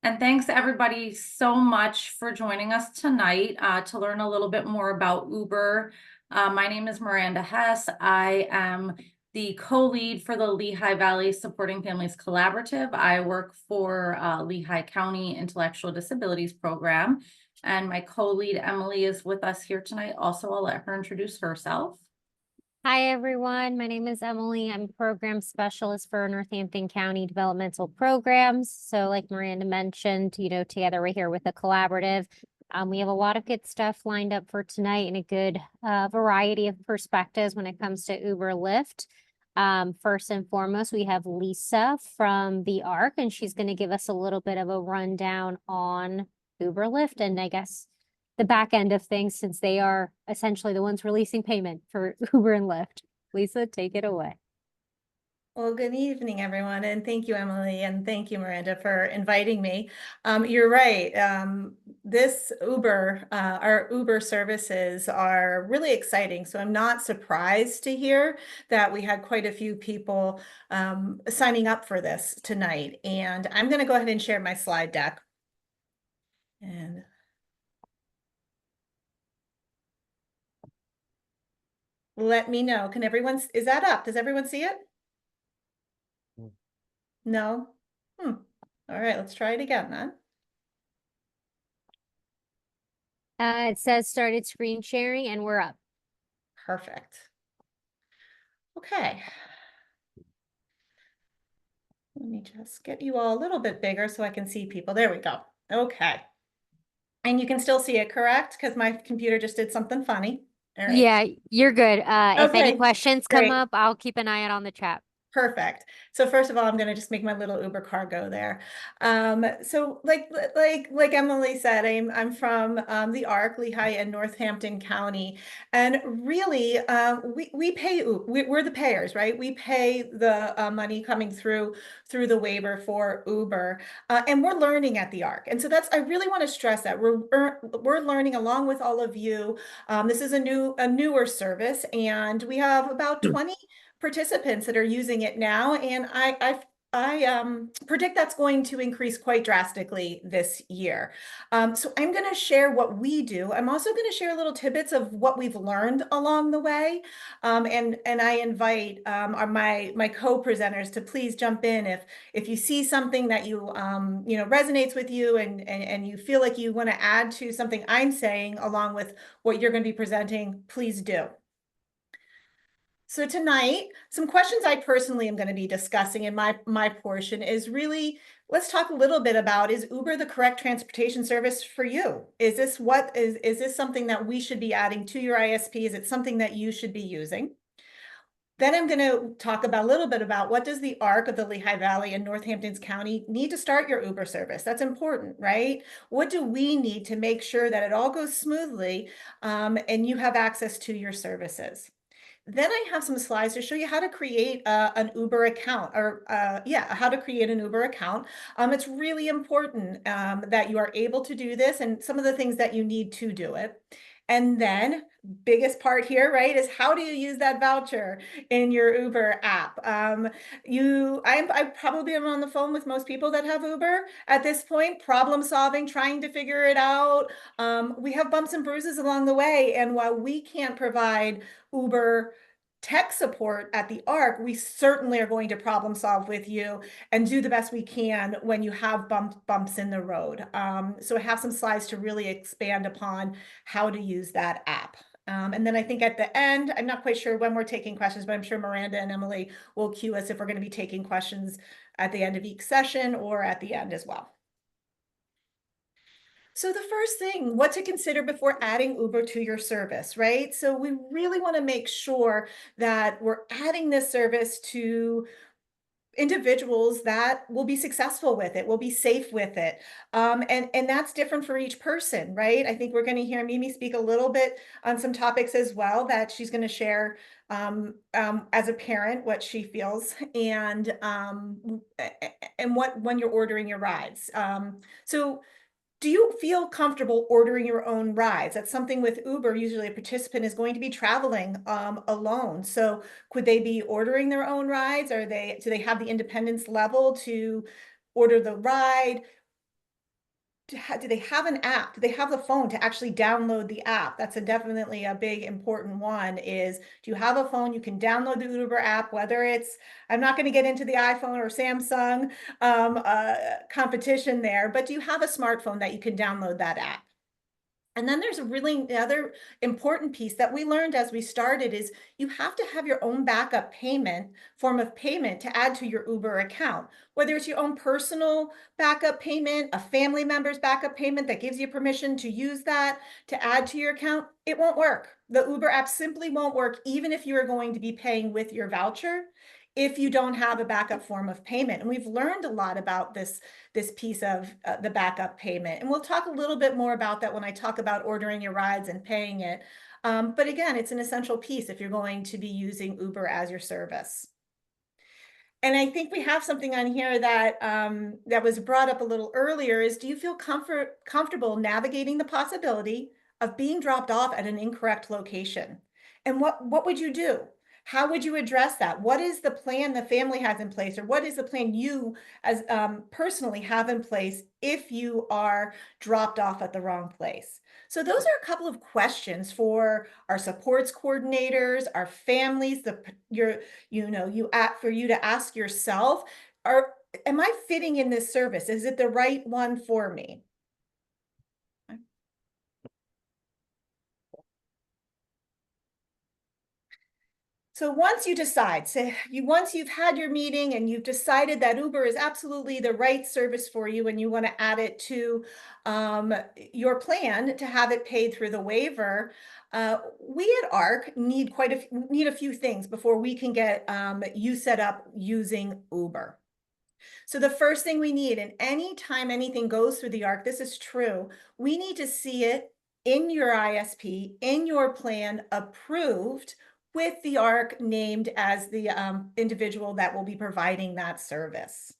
And thanks everybody so much for joining us tonight to learn a little bit more about Uber. My name is Miranda Hess. I am the co-lead for the Lehigh Valley Supporting Families Collaborative. I work for Lehigh County Intellectual Disabilities Program, and my co-lead Emily is with us here tonight. Also, I'll let her introduce herself. Hi, everyone. My name is Emily. I'm a program specialist for Northampton County Developmental Programs. So like Miranda mentioned, together we're here with a collaborative. We have a lot of good stuff lined up for tonight and a good variety of perspectives when it comes to Uber Lyft. First and foremost, we have Lisa from the ARC, and she's going to give us a little bit of a rundown on Uber Lyft and I guess the back end of things, since they are essentially the ones releasing payment for Uber and Lyft. Lisa, take it away. Well, good evening, everyone, and thank you, Emily, and thank you, Miranda, for inviting me. You're right. This Uber, our Uber services are really exciting. So I'm not surprised to hear that we had quite a few people signing up for this tonight. And I'm going to go ahead and share my slide deck. And let me know. Can everyone, is that up? Does everyone see it? No? All right, let's try it again then. It says started screen sharing and we're up. Perfect. Okay. Let me just get you all a little bit bigger so I can see people. There we go. Okay. And you can still see it, correct? Because my computer just did something funny. All right. Yeah, you're good. If any Okay, questions come great. up, I'll keep an eye out on the chat. Perfect. So first of all, I'm going to just make my little Uber car go there. So like Emily said, I'm from the ARC, Lehigh and Northampton County, and really we pay. We're the payers, right? We pay the money coming through the waiver for Uber, and we're learning at the ARC. And so I really want to stress that we're learning along with all of you. This is a newer service, and we have about 20 participants that are using it now, and I predict that's going to increase quite drastically this year. So I'm going to share what we do. I'm also going to share little tidbits of what we've learned along the way, and I invite my co-presenters to please jump in if you see something that you resonates with you, and you feel like you want to add to something I'm saying along with what you're going to be presenting. Please do. So tonight, some questions I personally am going to be discussing in my portion is really, let's talk a little bit about, is Uber the correct transportation service for you? Is this something that we should be adding to your ISP? Is it something that you should be using? Then I'm going to talk about a little bit about what does the ARC of the Lehigh Valley and Northampton County need to start your Uber service? That's important, right? What do we need to make sure that it all goes smoothly and you have access to your services? Then I have some slides to show you how to create an Uber account, or how to create an Uber account. It's really important that you are able to do this, and some of the things that you need to do it. And then biggest part here, right, is how do you use that voucher in your Uber app? I probably am on the phone with most people that have Uber at this point, problem solving, trying to figure it out. We have bumps and bruises along the way, and while we can't provide Uber tech support at the ARC, we certainly are going to problem solve with you and do the best we can when you have bumps in the road. So I have some slides to really expand upon how to use that app. And then I think at the end, I'm not quite sure when we're taking questions, but I'm sure Miranda and Emily will cue us if we're going to be taking questions at the end of each session or at the end as well. So the first thing, what to consider before adding Uber to your service, right? So we really want to make sure that we're adding this service to individuals that will be successful with it, will be safe with it. And that's different for each person, right? I think we're going to hear Mimi speak a little bit on some topics as well that she's going to share as a parent, what she feels, and what when you're ordering your rides. So do you feel comfortable ordering your own rides? That's something with Uber. Usually a participant is going to be traveling alone. So could they be ordering their own rides? Do they have the independence level to order the ride? do they have an app? Do they have the phone to actually download the app? That's definitely a big important one is, do you have a phone? You can download the Uber app, whether it's, I'm not going to get into the iPhone or Samsung competition there, but do you have a smartphone that you can download that app? And then there's a really other important piece that we learned as we started is you have to have your own backup form of payment to add to your Uber account, whether it's your own personal backup payment, a family member's backup payment that gives you permission to use that to add to your account. It won't work. The Uber app simply won't work, even if you are going to be paying with your voucher, if you don't have a backup form of payment. And we've learned a lot about this piece of the backup payment. And we'll talk a little bit more about that when I talk about ordering your rides and paying it. But again, it's an essential piece if you're going to be using Uber as your service. And I think we have something on here that that was brought up a little earlier is, do you feel comfortable navigating the possibility of being dropped off at an incorrect location? And what would you do? How would you address that? What is the plan the family has in place, or what is the plan you as personally have in place if you are dropped off at the wrong place? So those are a couple of questions for our supports coordinators, our families, for you to ask yourself, am I fitting in this service? Is it the right one for me? So once you decide, once you've had your meeting and you've decided that Uber is absolutely the right service for you and you want to add it to your plan to have it paid through the waiver, we at ARC need a few things before we can get you set up using Uber. So the first thing we need, and anytime anything goes through the ARC, this is true, we need to see it in your ISP, in your plan, approved with the ARC named as the individual that will be providing that service.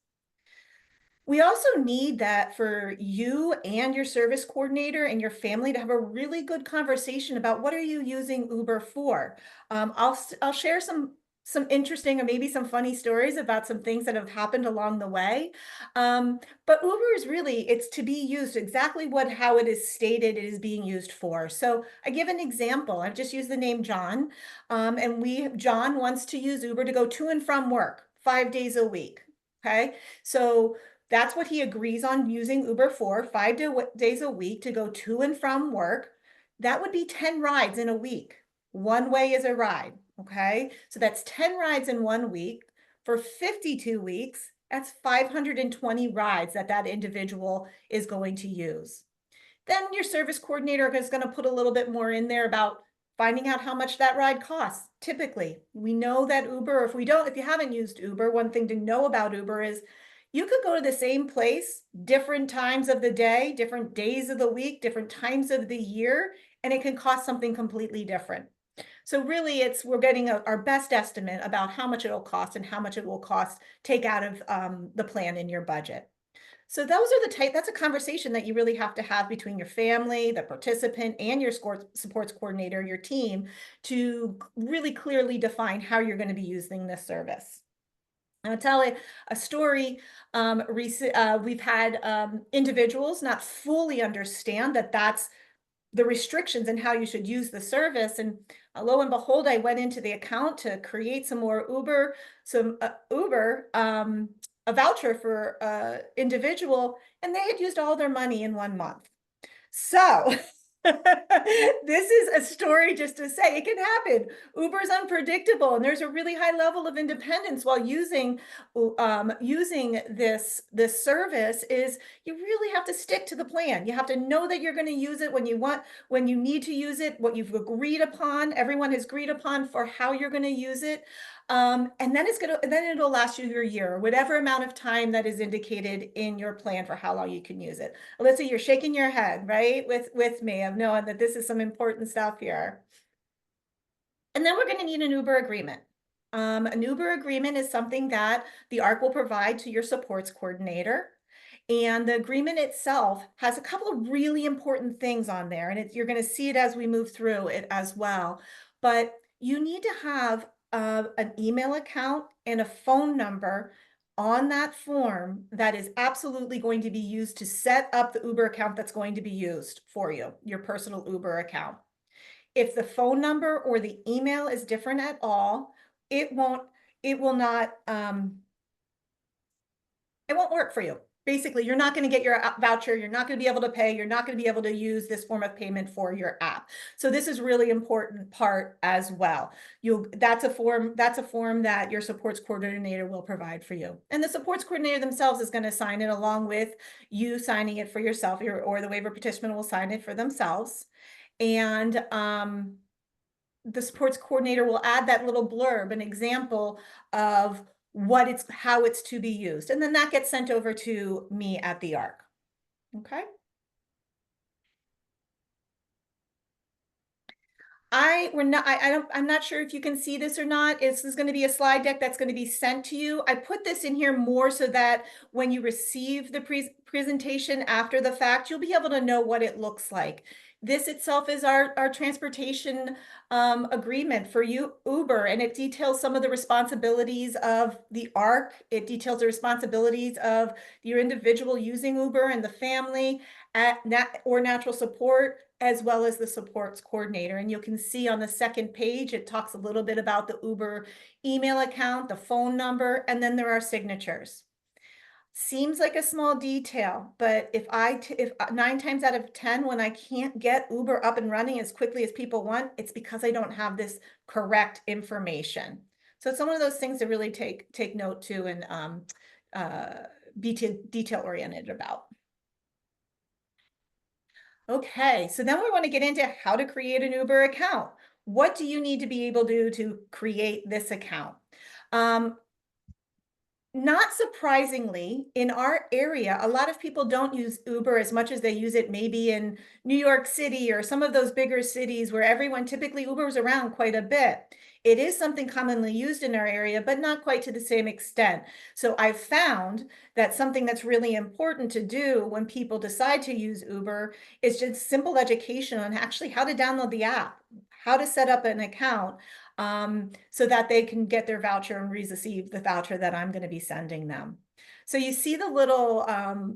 We also need that for you and your service coordinator and your family to have a really good conversation about what are you using Uber for. I'll share some interesting or maybe some funny stories about some things that have happened along the way. But Uber is really, it's to be used exactly how it is stated it is being used for. So I give an example. I've just used the name John, and John wants to use Uber to go to and from work 5 days a week. Okay, so that's what he agrees on using Uber for, 5 days a week to go to and from work. That would be 10 rides in a week. One way is a ride, okay? So that's 10 rides in 1 week. For 52 weeks, that's 520 rides that individual is going to use. Then your service coordinator is going to put a little bit more in there about finding out how much that ride costs. Typically, we know that Uber, if you haven't used Uber, one thing to know about Uber is you could go to the same place different times of the day, different days of the week, different times of the year, and it can cost something completely different. So really we're getting our best estimate about how much it'll cost and how much it will cost take out of the plan in your budget. So that's a conversation that you really have to have between your family, the participant, and your supports coordinator, your team, to really clearly define how you're going to be using this service. I'll tell a story. We've had individuals not fully understand that that's the restrictions and how you should use the service. And lo and behold, I went into the account to create some more Uber, a voucher for individual, and they had used all their money in 1 month. So this is a story just to say it can happen. Uber is unpredictable, and there's a really high level of independence while using this service. Is you really have to stick to the plan. You have to know that you're going to use it when you need to use it, what you've agreed upon, everyone has agreed upon for how you're going to use it. And then it'll last you your year, or whatever amount of time that is indicated in your plan for how long you can use it. Alyssa, you're shaking your head, right? With me of knowing that this is some important stuff here. And then we're going to need an Uber agreement. An Uber agreement is something that the ARC will provide to your supports coordinator. And the agreement itself has a couple of really important things on there. And you're going to see it as we move through it as well. But you need to have an email account and a phone number on that form that is absolutely going to be used to set up the Uber account that's going to be used for you, your personal Uber account. If the phone number or the email is different at all, it will not, it won't work for you. Basically, you're not going to get your voucher. You're not going to be able to pay. You're not going to be able to use this form of payment for your app. So this is really important part as well. That's a form that your supports coordinator will provide for you. And the supports coordinator themselves is going to sign it along with you signing it for yourself, or the waiver participant will sign it for themselves. And the supports coordinator will add that little blurb, an example of how it's to be used. And then that gets sent over to me at the ARC. Okay. I'm not sure if you can see this or not. This is going to be a slide deck that's going to be sent to you. I put this in here more so that when you receive the presentation after the fact, you'll be able to know what it looks like. This itself is our transportation agreement for Uber, and it details some of the responsibilities of the ARC. It details the responsibilities of your individual using Uber and the family or natural support, as well as the supports coordinator. And you can see on the second page, it talks a little bit about the Uber email account, the phone number, and then there are signatures. Seems like a small detail, but if 9 times out of 10, when I can't get Uber up and running as quickly as people want, it's because I don't have this correct information. So it's one of those things to really take note to and be detail oriented about. Okay, so then we want to get into how to create an Uber account. What do you need to be able to create this account? Not surprisingly, in our area, a lot of people don't use Uber as much as they use it maybe in New York City or some of those bigger cities where everyone typically Ubers around quite a bit. It is something commonly used in our area, but not quite to the same extent. So I've found that something that's really important to do when people decide to use Uber is just simple education on actually how to download the app, how to set up an account, so that they can get their voucher and receive the voucher that I'm going to be sending them. So you see the little,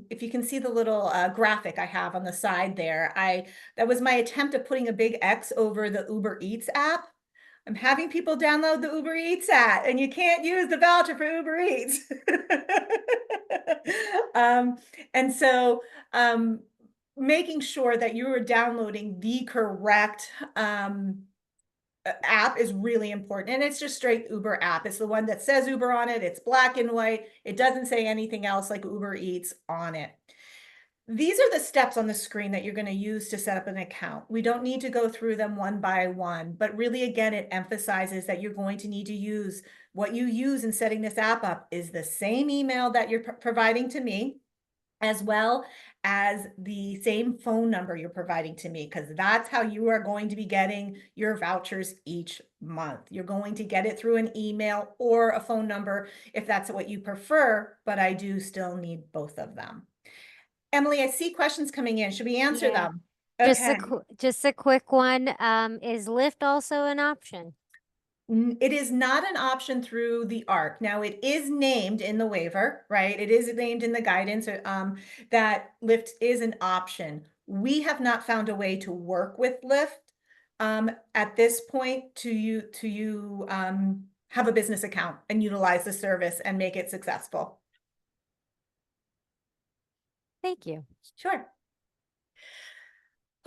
if you can see the little graphic I have on the side there, that was my attempt at putting a big X over the Uber Eats app. I'm having people download the Uber Eats app, and you can't use the voucher for Uber Eats. And so making sure that you are downloading the correct app is really important. And it's just straight Uber app. It's the one that says Uber on it. It's black and white. It doesn't say anything else like Uber Eats on it. These are the steps on the screen that you're going to use to set up an account. We don't need to go through them one by one, but really, again, it emphasizes that you're going to need to use what you use in setting this app up is the same email that you're providing to me, as well as the same phone number you're providing to me, because that's how you are going to be getting your vouchers each month. You're going to get it through an email or a phone number if that's what you prefer, but I do still need both of them. Emily, I see questions coming in. Should we answer them? Okay. Just a quick one. Is Lyft also an option? It is not an option through the ARC. Now, it is named in the waiver, right? It is named in the guidance that Lyft is an option. We have not found a way to work with Lyft at this point to have a business account and utilize the service and make it successful. Thank you. Sure.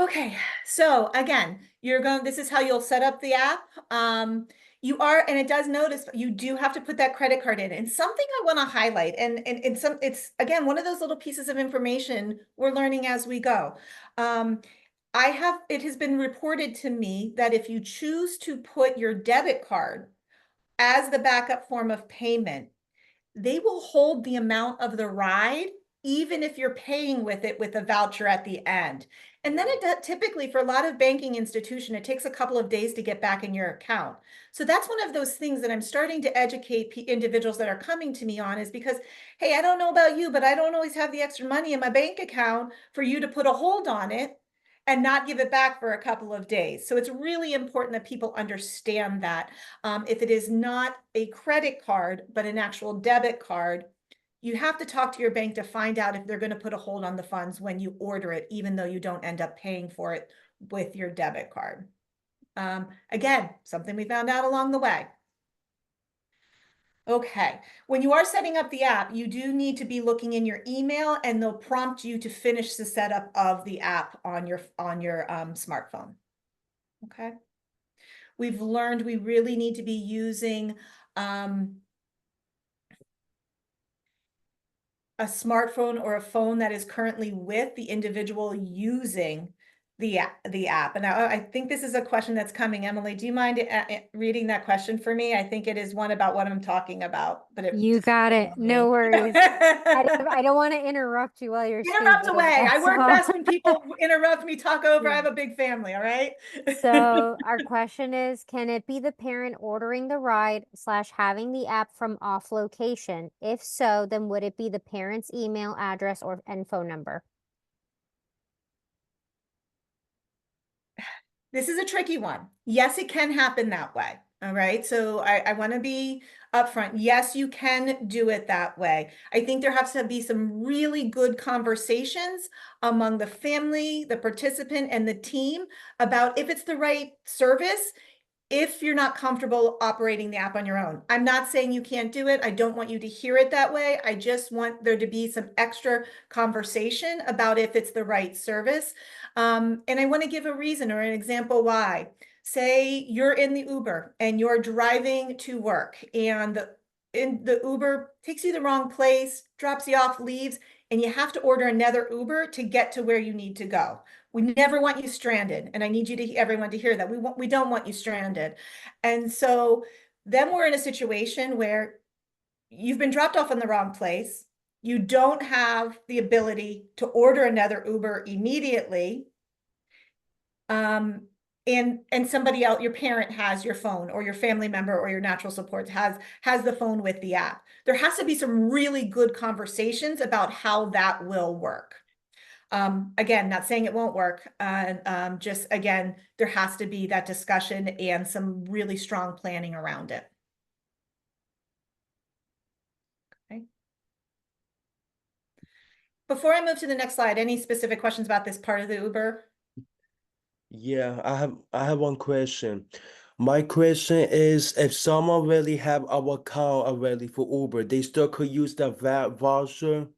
Okay, so again, this is how you'll set up the app. And it does notice you do have to put that credit card in. And something I want to highlight, it's again, one of those little pieces of information we're learning as we go. It has been reported to me that if you choose to put your debit card as the backup form of payment, they will hold the amount of the ride, even if you're paying with it with a voucher at the end. And then typically for a lot of banking institutions, it takes a couple of days to get back in your account. So that's one of those things that I'm starting to educate individuals that are coming to me on, is because, hey, I don't know about you, but I don't always have the extra money in my bank account for you to put a hold on it and not give it back for a couple of days. So it's really important that people understand that if it is not a credit card, but an actual debit card, you have to talk to your bank to find out if they're going to put a hold on the funds when you order it, even though you don't end up paying for it with your debit card. Again, something we found out along the way. Okay, when you are setting up the app, you do need to be looking in your email, and they'll prompt you to finish the setup of the app on your smartphone. Okay. We've learned we really need to be using a smartphone or a phone that is currently with the individual using the app. And I think this is a question that's coming. Emily, do you mind reading that question for me? I think it is one about what I'm talking about, but You got it. No worries. I don't want to interrupt you while you're Interrupt speaking. away. I That's work all. best when people interrupt me, talk over. I Yeah. have a big family, all right? So our question is, can it be the parent ordering the ride / having the app from off location? If so, then would it be the parent's email address and phone number? This is a tricky one. Yes, it can happen that way. All right. So I want to be upfront. Yes, you can do it that way. I think there has to be some really good conversations among the family, the participant, and the team about if it's the right service, if you're not comfortable operating the app on your own. I'm not saying you can't do it. I don't want you to hear it that way. I just want there to be some extra conversation about if it's the right service. And I want to give a reason or an example why. Say you're in the Uber and you're driving to work, and the Uber takes you the wrong place, drops you off, leaves, and you have to order another Uber to get to where you need to go. We never want you stranded, and I need you to everyone to hear that. We don't want you stranded. And so then we're in a situation where you've been dropped off in the wrong place. You don't have the ability to order another Uber immediately. And somebody else, your parent has your phone, or your family member or your natural support has the phone with the app. There has to be some really good conversations about how that will work. Again, not saying it won't work. Just again, there has to be that discussion and some really strong planning around it. Okay. Before I move to the next slide, any specific questions about this part of the Uber? Yeah, I have one question. My question is, if someone really have our account already for Uber, they still could use the VAT voucher?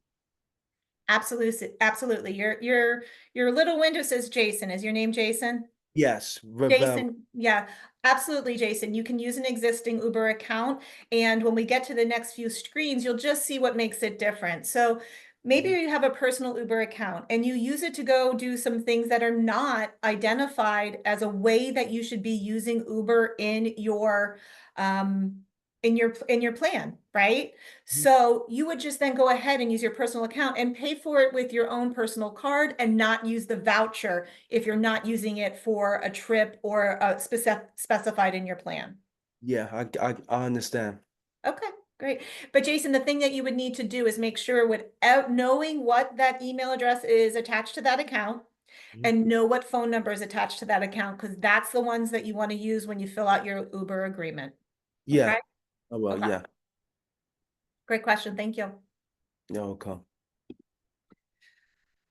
Absolutely, absolutely. Your little window says Jason. Is your name Jason? Yes, Jason, yeah, absolutely, Jason. You can use an existing Uber account, and when we get to the next few screens, you'll just see what makes it different. So maybe you have a personal Uber account and you use it to go do some things that are not identified as a way that you should be using Uber in your plan, right? So you would just then go ahead and use your personal account and pay for it with your own personal card and not use the voucher if you're not using it for a trip or specified in your plan. Yeah, I understand. Okay, great. But Jason, the thing that you would need to do is make sure without knowing what that email address is attached to that account, and know what phone number is attached to that account, because that's the ones that you want to use when you fill out your Uber agreement. Yeah. Okay? Oh, well, Okay. yeah. Great question. Thank you. Yeah, okay.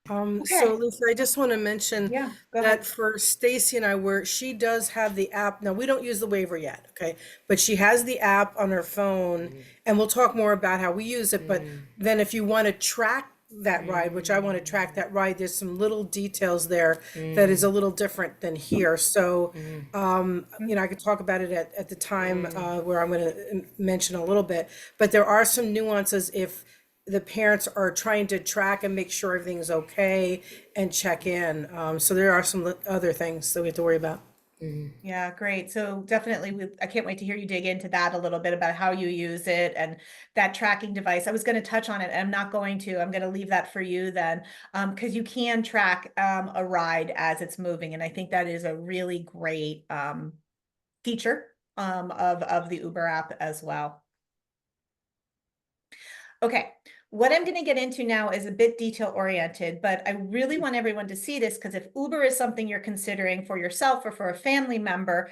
So Lisa, I just want to mention Yeah, go that ahead. for Stacy and I, she does have the app. Now, we don't use the waiver yet, okay? But she has the app on her phone, and we'll talk more about how we use it. But then if you want to track that ride, which I want to track that ride, there's some little details there that is a little different than here. So, I could talk about it at the time where I'm going to mention a little bit. But there are some nuances if the parents are trying to track and make sure everything's okay and check in. So there are some other things that we have to worry about. Yeah, great. So definitely, I can't wait to hear you dig into that a little bit about how you use it and that tracking device. I was going to touch on it. I'm not going to. I'm going to leave that for you then, because you can track a ride as it's moving, and I think that is a really great feature of the Uber app as well. Okay, What I'm going to get into now is a bit detail oriented, but I really want everyone to see this because if Uber is something you're considering for yourself or for a family member,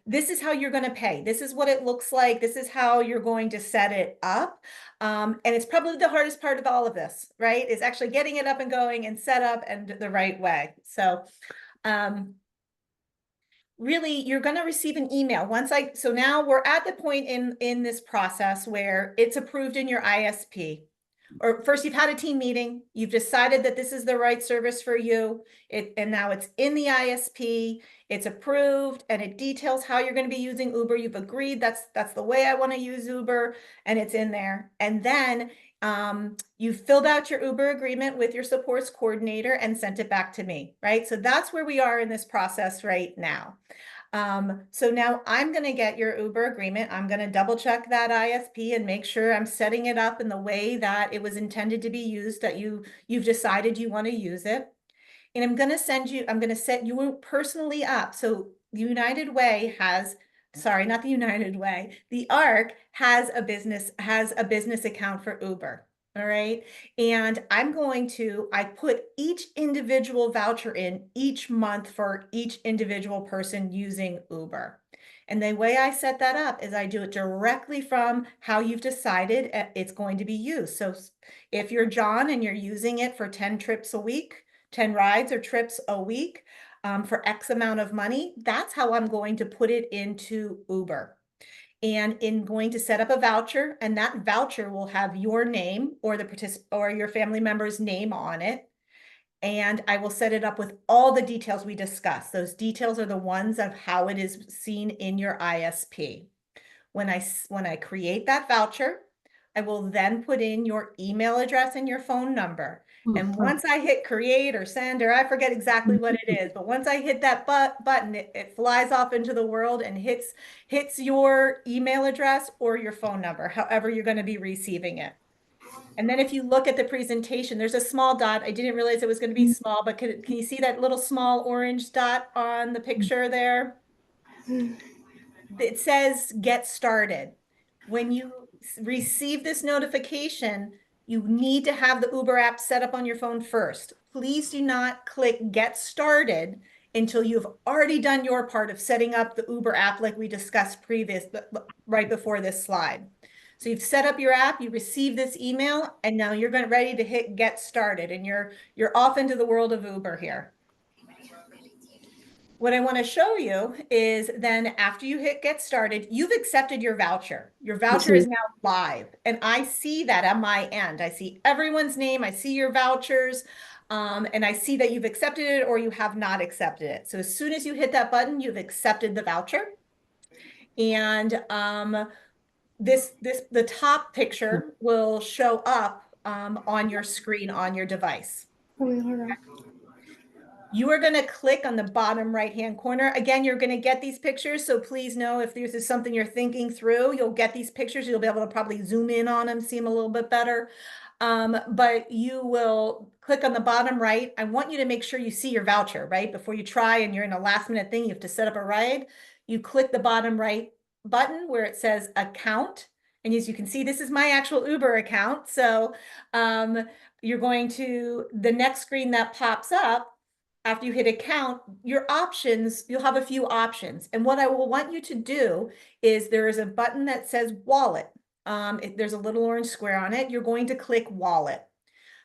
this is how you're going to pay. This is what it looks like. This is how you're going to set it up. And it's probably the hardest part of all of this, right? Is actually getting it up and going and set up and the right way. So, really, you're going to receive an email so now we're at the point in this process where it's approved in your ISP. Or first you've had a team meeting, you've decided that this is the right service for you, and now it's in the ISP, it's approved, and it details how you're going to be using Uber. You've agreed that's the way I want to use Uber, and it's in there. And then you filled out your Uber agreement with your supports coordinator and sent it back to me, right? So that's where we are in this process right now. So now I'm going to get your Uber agreement. I'm going to double check that ISP and make sure I'm setting it up in the way that it was intended to be used, that you've decided you want to use it. And I'm going to set you personally up. So United Way has, sorry, not the United Way, the ARC has a business account for Uber. All right. And I put each individual voucher in each month for each individual person using Uber. And the way I set that up is I do it directly from how you've decided it's going to be used. So if you're John and you're using it for 10 trips a week, 10 rides or trips a week for X amount of money, that's how I'm going to put it into Uber. And in going to set up a voucher, and that voucher will have your name or your family member's name on it. And I will set it up with all the details we discussed. Those details are the ones of how it is seen in your ISP. When I create that voucher, I will then put in your email address and your phone number. And once I hit create or send, or I forget exactly what it is, but once I hit that button, it flies off into the world and hits your email address or your phone number, however you're going to be receiving it. And then if you look at the presentation, there's a small dot. I didn't realize it was going to be small, but can you see that little small orange dot on the picture there? It says get started. When you receive this notification, you need to have the Uber app set up on your phone first. Please do not click get started until you've already done your part of setting up the Uber app like we discussed right before this slide. So you've set up your app, you receive this email, and now you're ready to hit get started, and you're off into the world of Uber here. What I want to show you is then after you hit get started, you've accepted your voucher. Your voucher is now live, and I see that on my end. I see everyone's name, I see your vouchers, and I see that you've accepted it or you have not accepted it. So as soon as you hit that button, you've accepted the voucher. And the top picture will show up on your screen on your device. You are going to click on the bottom right-hand corner. Again, you're going to get these pictures, so please know if this is something you're thinking through, you'll get these pictures. You'll be able to probably zoom in on them, see them a little bit better. But you will click on the bottom right. I want you to make sure you see your voucher, right? Before you try and you're in a last-minute thing, you have to set up a ride. You click the bottom right button where it says account. And as you can see, this is my actual Uber account. So you're going to, the next screen that pops up, after you hit account, your options, you'll have a few options. And what I will want you to do is there is a button that says wallet. There's a little orange square on it. You're going to click wallet.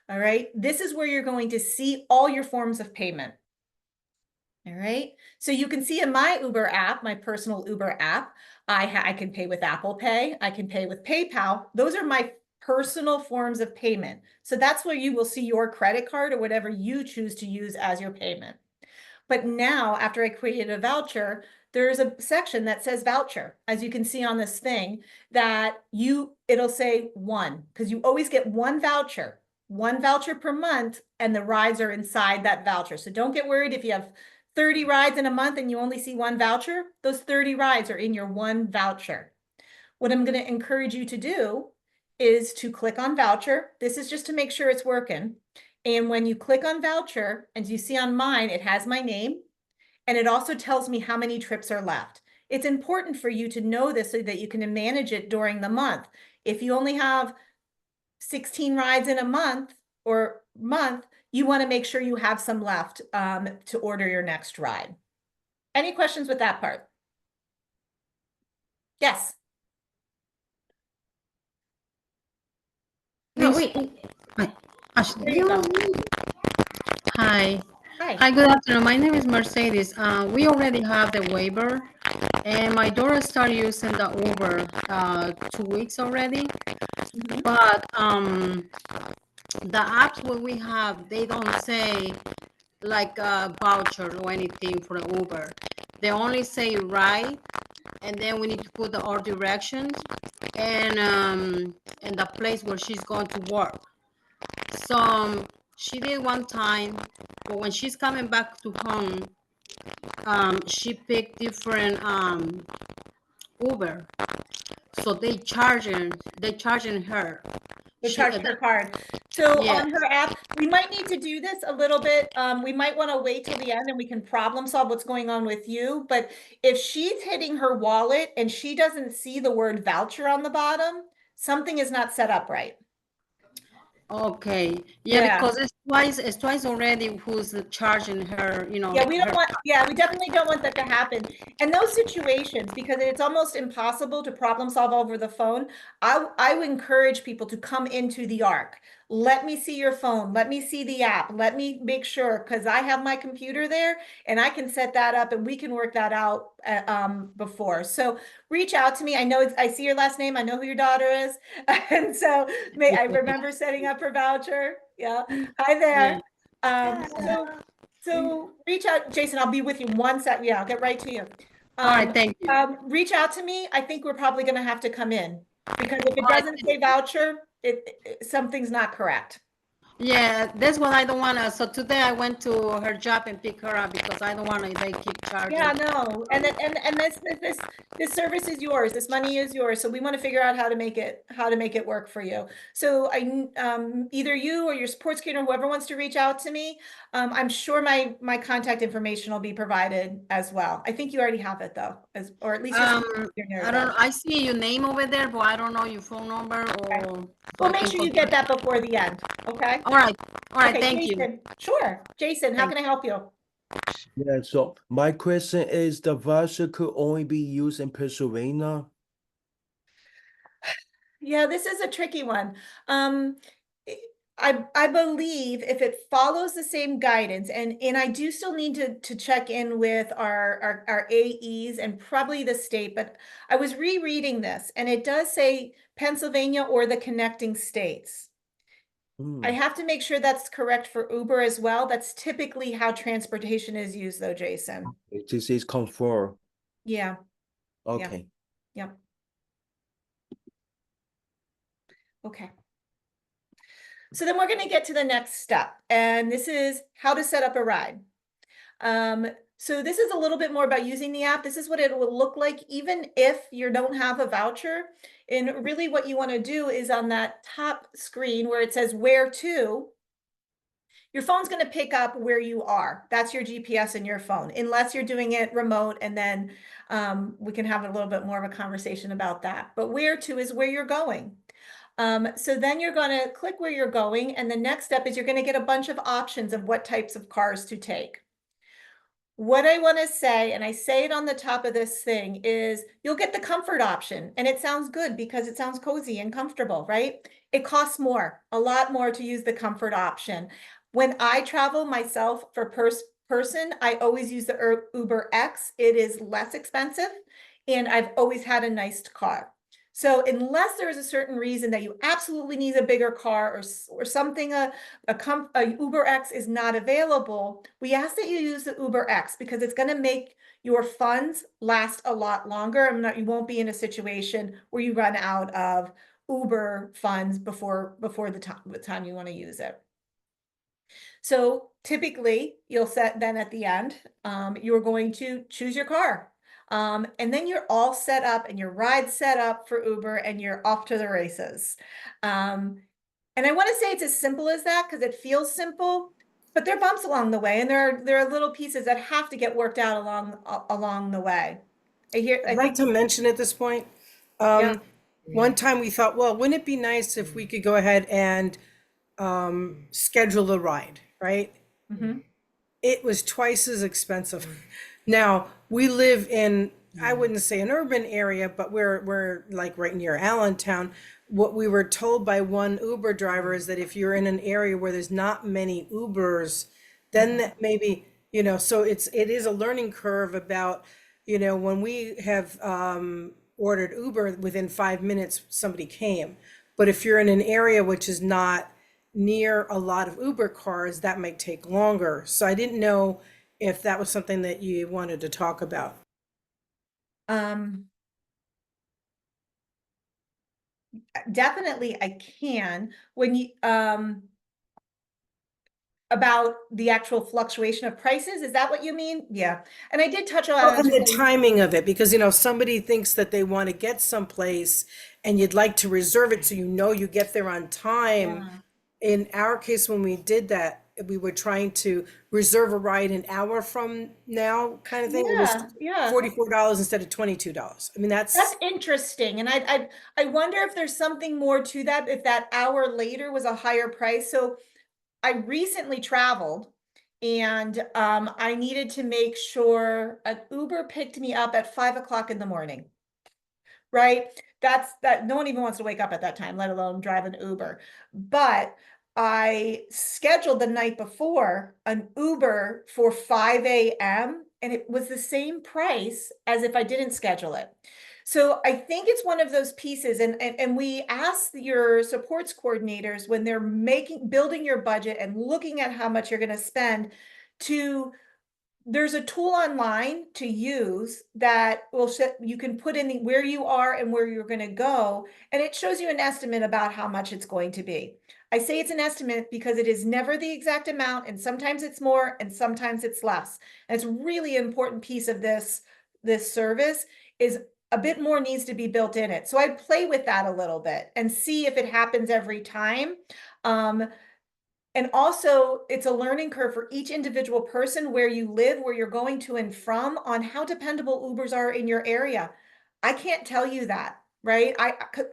All right. This is where you're going to see all your forms of payment. All right. So you can see in my Uber app, my personal Uber app, I can pay with Apple Pay. I can pay with PayPal. Those are my personal forms of payment. So that's where you will see your credit card or whatever you choose to use as your payment. But now, after I created a voucher, there's a section that says voucher, as you can see on this thing, that it'll say one, because you always get one voucher per month, and the rides are inside that voucher. So don't get worried if you have 30 rides in a month and you only see one voucher. Those 30 rides are in your one voucher. What I'm going to encourage you to do is to click on voucher. This is just to make sure it's working. And when you click on voucher, as you see on mine, it has my name, and it also tells me how many trips are left. It's important for you to know this so that you can manage it during the month. If you only have 16 rides in a month or month, you want to make sure you have some left to order your next ride. Any questions with that part? Yes. No, Please. wait. Hi, Ashley. There you go. Hi. Hi. Hi, good afternoon. My name is Mercedes. We already have the waiver, and my daughter started using the Uber 2 weeks already. Mhm. But the apps what we have, they don't say like a voucher or anything for the Uber. They only say ride, and then we need to put our directions and the place where she's going to work. So she did one time, but when she's coming back to home, she picked different Uber. So they charging her. They She, charge per card. So Yes. on her app, we might need to do this a little bit. We might want to wait till the end and we can problem solve what's going on with you. But if she's hitting her wallet and she doesn't see the word voucher on the bottom, something is not set up right. Okay, Yeah. because it's twice already who's charging her, Yeah, we don't her- want, yeah, we definitely don't want that to happen. And those situations, because it's almost impossible to problem solve over the phone, I would encourage people to come into the ARC. Let me see your phone. Let me see the app. Let me make sure, because I have my computer there and I can set that up and we can work that out before. So reach out to me. I know I see your last name. I know who your daughter is. And so I remember setting up her voucher. Yeah. Hi there. So reach out, Jason, I'll be with you 1 sec. Yeah, I'll get right to you. All right, thank you. Reach out to me. I think we're probably gonna have to come in because if it All right. doesn't say voucher, something's not correct. Yeah, that's what I don't want to. So today I went to her job and pick her up because I don't want to. They keep charging. Yeah, no, and this service is yours. This money is yours. So we want to figure out how to make it work for you. So either you or your sports coordinator, whoever wants to reach out to me, I'm sure my contact information will be provided as well. I think you already have it though, or at least your I don't. I see your name over there, but I don't know your phone number or. We'll make sure you get that before the end. Okay. All right. All right. Okay, Thank you. Jason. Sure, Jason. How Thank can I help you? Yeah, so my question is the voucher could only be used in Pennsylvania? Yeah, this is a tricky one. I believe if it follows the same guidance, and I do still need to check in with our AEs and probably the state, but I was rereading this and it does say Pennsylvania or the connecting states. I have to make sure that's correct for Uber as well. That's typically how transportation is used though, Jason. This is confirmed. Yeah, Okay. yeah. Okay. So then we're going to get to the next step, and this is how to set up a ride. So this is a little bit more about using the app. This is what it will look like even if you don't have a voucher. And really what you want to do is on that top screen where it says where to, your phone's going to pick up where you are. That's your GPS in your phone, unless you're doing it remote, and then we can have a little bit more of a conversation about that. But where to is where you're going. So then you're going to click where you're going, and the next step is you're going to get a bunch of options of what types of cars to take. What I want to say, and I say it on the top of this thing, is you'll get the comfort option, and it sounds good because it sounds cozy and comfortable, right? It costs more, a lot more to use the comfort option. When I travel myself for person, I always use the Uber X. It is less expensive, and I've always had a nice car. So unless there is a certain reason that you absolutely need a bigger car or something, a Uber X is not available, we ask that you use the Uber X because it's going to make your funds last a lot longer. You won't be in a situation where you run out of Uber funds before the time you want to use it. So typically you'll set then at the end, you're going to choose your car. And then you're all set up and your ride set up for Uber and you're off to the races. And I want to say it's as simple as that because it feels simple, but there are bumps along the way and there are little pieces that have to get worked out along the way. I'd like to mention at this point, Yeah. One time we thought, well, wouldn't it be nice if we could go ahead and schedule the ride, right? Mhm. It was twice as expensive. Now, we live in, I wouldn't say an urban area, but we're like right near Allentown. What we were told by one Uber driver is that if you're in an area where there's not many Ubers, then that maybe, so it is a learning curve about, when we have ordered Uber, within 5 minutes, somebody came. But if you're in an area which is not near a lot of Uber cars, that might take longer. So I didn't know if that was something that you wanted to talk about. Um, Definitely I can. When you, about the actual fluctuation of prices, is that what you mean? Yeah. And I did touch on Well, and the just timing of it, because somebody thinks that they want to get someplace and you'd like to reserve it so you get there on time. Yeah. In our case, when we did that, we were trying to reserve a ride an hour from now, kind of thing. It was Yeah. $44 instead of $22. I mean, That's interesting. And I wonder if there's something more to that, if that hour later was a higher price. So I recently traveled and I needed to make sure an Uber picked me up at 5 o'clock in the morning. Right? That no one even wants to wake up at that time, let alone drive an Uber. But I scheduled the night before an Uber for 5 a.m. and it was the same price as if I didn't schedule it. So I think it's one of those pieces, and we ask your supports coordinators when they're building your budget and looking at how much you're going to spend to there's a tool online to use that will you can put in where you are and where you're going to go, and it shows you an estimate about how much it's going to be. I say it's an estimate because it is never the exact amount, and sometimes it's more and sometimes it's less. And it's a really important piece of this service is a bit more needs to be built in it. So I play with that a little bit and see if it happens every time. And also, it's a learning curve for each individual person where you live, where you're going to and from, on how dependable Ubers are in your area. I can't tell you that, right?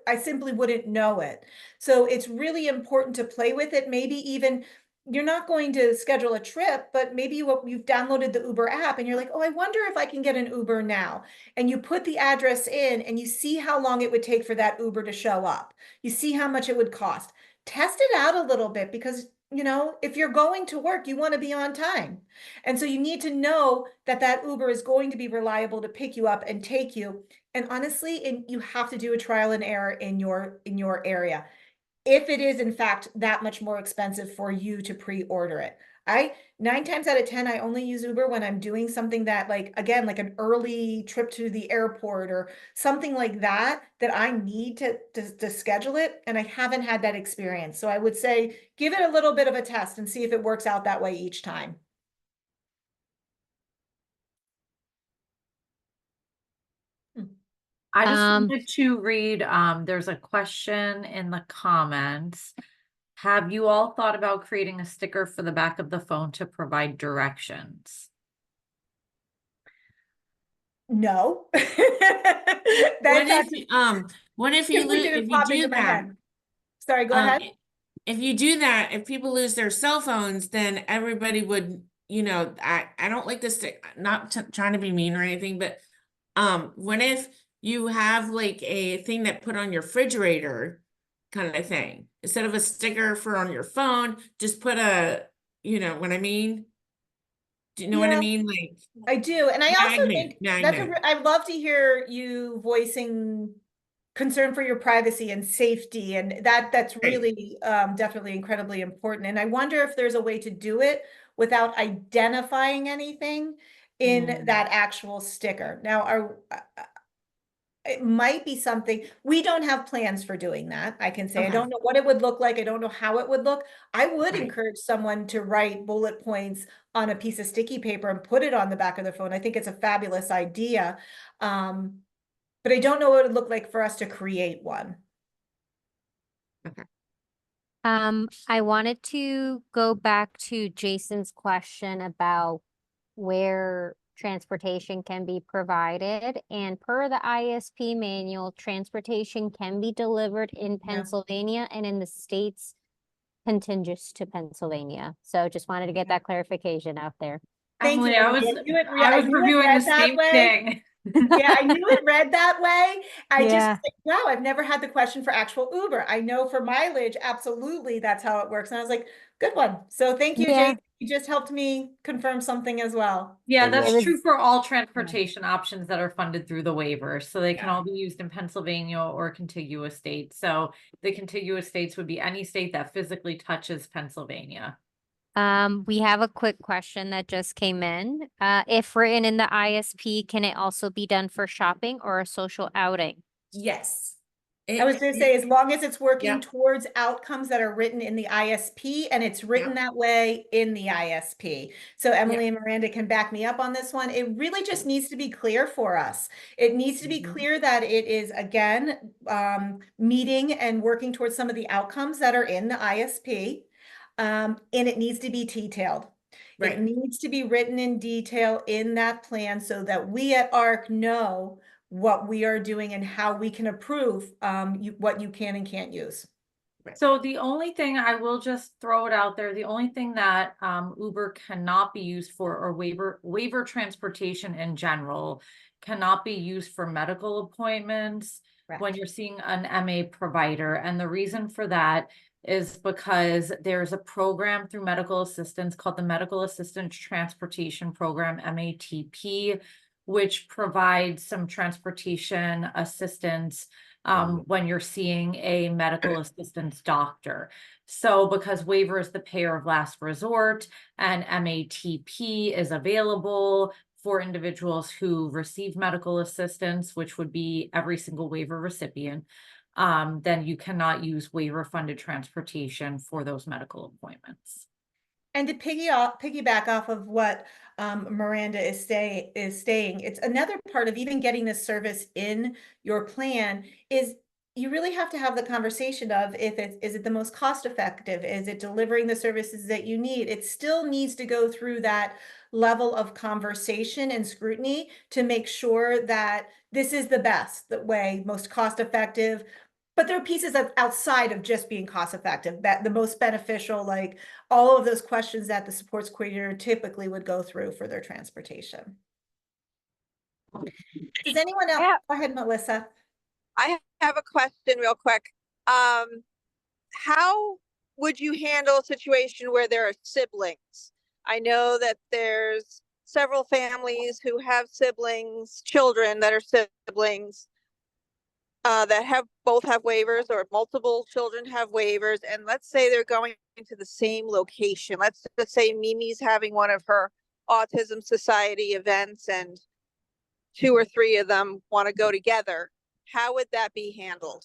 I simply wouldn't know it. So it's really important to play with it. Maybe even you're not going to schedule a trip, but maybe you've downloaded the Uber app and you're like, oh, I wonder if I can get an Uber now. And you put the address in and you see how long it would take for that Uber to show up. You see how much it would cost. Test it out a little bit because if you're going to work, you want to be on time. And so you need to know that that Uber is going to be reliable to pick you up and take you. And honestly, you have to do a trial and error in your area. If it is in fact that much more expensive for you to pre-order it. 9 times out of 10, I only use Uber when I'm doing something that again, like an early trip to the airport or something like that I need to schedule it. And I haven't had that experience. So I would say, give it a little bit of a test and see if it works out that way each time. I just Um, wanted to read, there's a question in the comments. Have you all thought about creating a sticker for the back of the phone to provide directions? No. What That what if you simply lose, didn't if you pop into do my that, head. Sorry, go ahead. if you do that, if people lose their cell phones, then everybody would, I don't like this, not trying to be mean or anything, but what if you have like a thing that put on your refrigerator kind of thing, instead of a sticker for on your phone, just put you know what I mean? Do you know what I Yeah. mean? Like I do. And I also think magnet. I'd love to hear you voicing concern for your privacy and safety. And that's Right. really definitely incredibly important. And I wonder if there's a way to do it without identifying anything in that actual sticker. Now, it might be something we don't have plans for doing that. I can say I Okay. don't know what it would look like. I don't know how it would look. I would Right. encourage someone to write bullet points on a piece of sticky paper and put it on the back of their phone. I think it's a fabulous idea. But I don't know what it would look like for us to create one. Okay. I wanted to go back to Jason's question about where transportation can be provided. And per the ISP manual, transportation can be delivered in Pennsylvania and in the states contiguous to Pennsylvania. So just wanted to get that clarification out there. Thank Emily, you, I Emily. was, I knew it I was I knew it reviewing the read that same way. thing. Yeah, I knew it read that way. I just Yeah. was like, wow, I've never had the question for actual Uber. I know for mileage, absolutely, that's how it works. And I was like, good one. So thank you, Yeah. Jay. You just helped me confirm something as well. Yeah, It that's was- true for all transportation options that are funded through the waivers. So they can Yeah. all be used in Pennsylvania or contiguous states. So the contiguous states would be any state that physically touches Pennsylvania. We have a quick question that just came in. If written in the ISP, can it also be done for shopping or a social outing? Yes. I was going to say, as long as it's working Yep. towards outcomes that are written in the ISP and it's written that way in the ISP. So Emily and Miranda can back me up on this one. It really just needs to be clear for us. It needs to be Mhm. clear that it is, again, meeting and working towards some of the outcomes that are in the ISP. And it needs to be detailed. It Right. needs to be written in detail in that plan so that we at ARC know what we are doing and how we can approve what you can and can't use. So the only thing I will just throw it out there, the only thing that Uber cannot be used for, or waiver transportation in general cannot be used for medical appointments when Correct. you're seeing an MA provider. And the reason for that is because there's a program through medical assistance called the Medical Assistance Transportation Program, MATP, which provides some transportation assistance when you're seeing a medical assistance doctor. So because waiver is the payer of last resort and MATP is available for individuals who receive medical assistance, which would be every single waiver recipient, then you cannot use waiver funded transportation for those medical appointments. And to piggyback off of what Miranda is saying, it's another part of even getting this service in your plan is you really have to have the conversation of is it the most cost effective? Is it delivering the services that you need? It still needs to go through that level of conversation and scrutiny to make sure that this is the best, the way, most cost effective. But there are pieces outside of just being cost effective, that the most beneficial, like all of those questions that the supports coordinator typically would go through for their transportation. Does anyone else? Yeah. Go ahead, Melissa. I have a question real quick. How would you handle a situation where there are siblings? I know that there's several families who have siblings, children that are siblings, that both have waivers, or multiple children have waivers. And let's say they're going to the same location. Let's just say Mimi's having one of her Autism Society events and 2 or 3 of them want to go together. How would that be handled?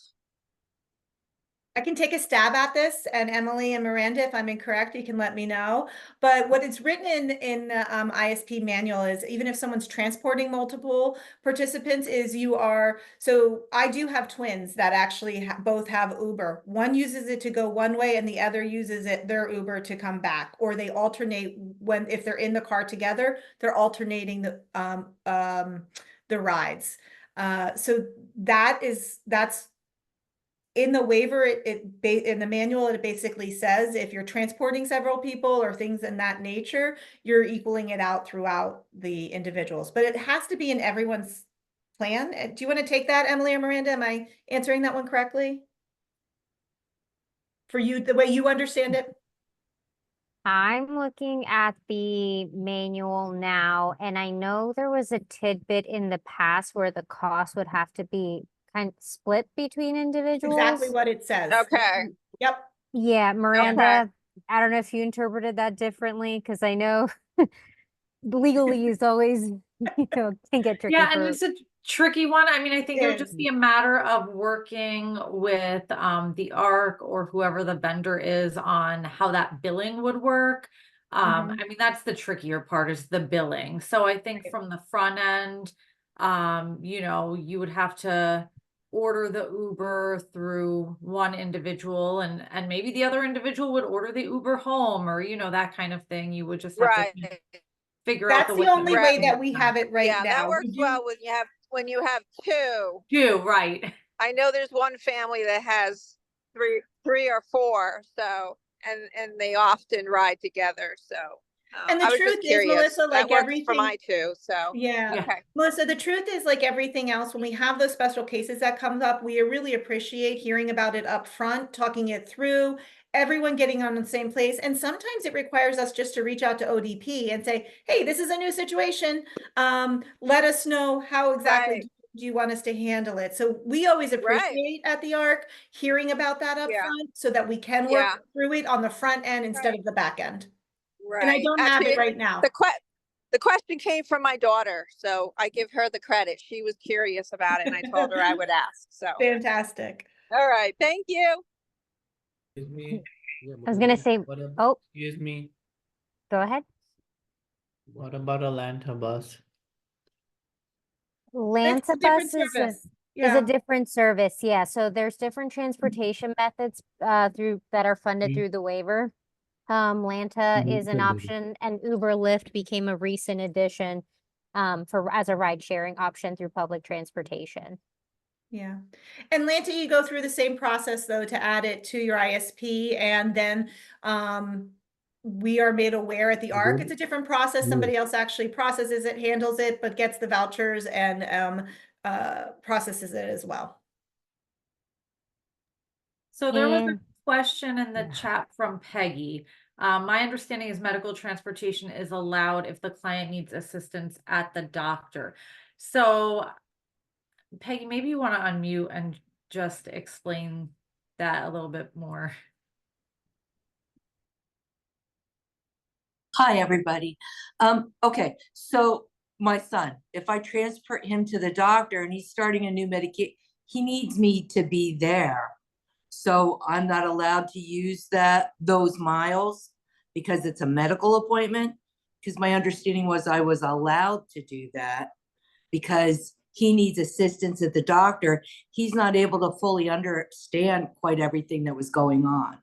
I can take a stab at this, and Emily and Miranda, if I'm incorrect, you can let me know. But what it's written in the ISP manual is even if someone's transporting multiple participants, so I do have twins that actually both have Uber. One uses it to go one way and the other uses their Uber to come back, or they alternate if they're in the car together, they're alternating the rides. So that's in the waiver, in the manual, it basically says if you're transporting several people or things in that nature, you're equaling it out throughout the individuals. But it has to be in everyone's plan. Do you want to take that, Emily or Miranda? Am I answering that one correctly? For you, the way you understand it? I'm looking at the manual now, and I know there was a tidbit in the past where the cost would have to be kind of split between individuals. Exactly what it says. Okay. Yep. Yeah, Miranda, I don't know if you interpreted that differently, because I know legally is always, can get tricky Yeah, and for. it's a tricky one. I mean, I think it would It just be a matter of working with the ARC or whoever the vendor is on how that billing would work. I mean, that's the trickier part, is the billing. So I think from the front end, you would have to order the Uber through one individual, and maybe the other individual would order the Uber home, or that kind of thing. You would just have to Right. figure out That's the the only way Right. that we have it right Yeah, now. that We works do- well when you have two. Do, right. I know there's one family that has three or four, so, and they often ride together, so. And the I was truth just is, curious. Melissa, That like works for everything, my two, so, yeah. okay. Melissa, the truth is, like everything else, when we have those special cases that comes up, we really appreciate hearing about it up front, talking it through, everyone getting on the same place. And sometimes it requires us just to reach out to ODP and say, hey, this is a new situation. Let us know how exactly Right. do you want us to handle it. So we always appreciate at the ARC hearing about that up Yeah. front so that we can Yeah. work through it on the front end instead Right. of the back end. And I Right. don't have it Actually, right now. the question came from my daughter, so I give her the credit. She was curious about it and I told her I would ask, so. Fantastic. All right, thank you. Excuse me. I was gonna say, oh, Excuse me. go ahead. What about a Lanta bus? It's a different Lanta bus service. is Yeah. a different service, yeah. So there's different transportation methods through that are funded Mm. through the waiver. Lanta is an Mm. option, and Uber Lyft became a recent addition for as a ride sharing option through public transportation. Yeah. And Lanta, you go through the same process though to add it to your ISP, and then we are made aware at the ARC. It's a different process. Somebody else actually processes it, handles it, but gets the vouchers and processes it as well. So there was a And question in the chat from Peggy. My understanding is medical transportation is allowed if the client needs assistance at the doctor. So Peggy, maybe you want to unmute and just explain that a little bit more. Hi, everybody. Okay, so my son, if I transport him to the doctor and he's starting a new medication, he needs me to be there. So I'm not allowed to use those miles because it's a medical appointment. Because my understanding was I was allowed to do that because he needs assistance at the doctor. He's not able to fully understand quite everything that was going on.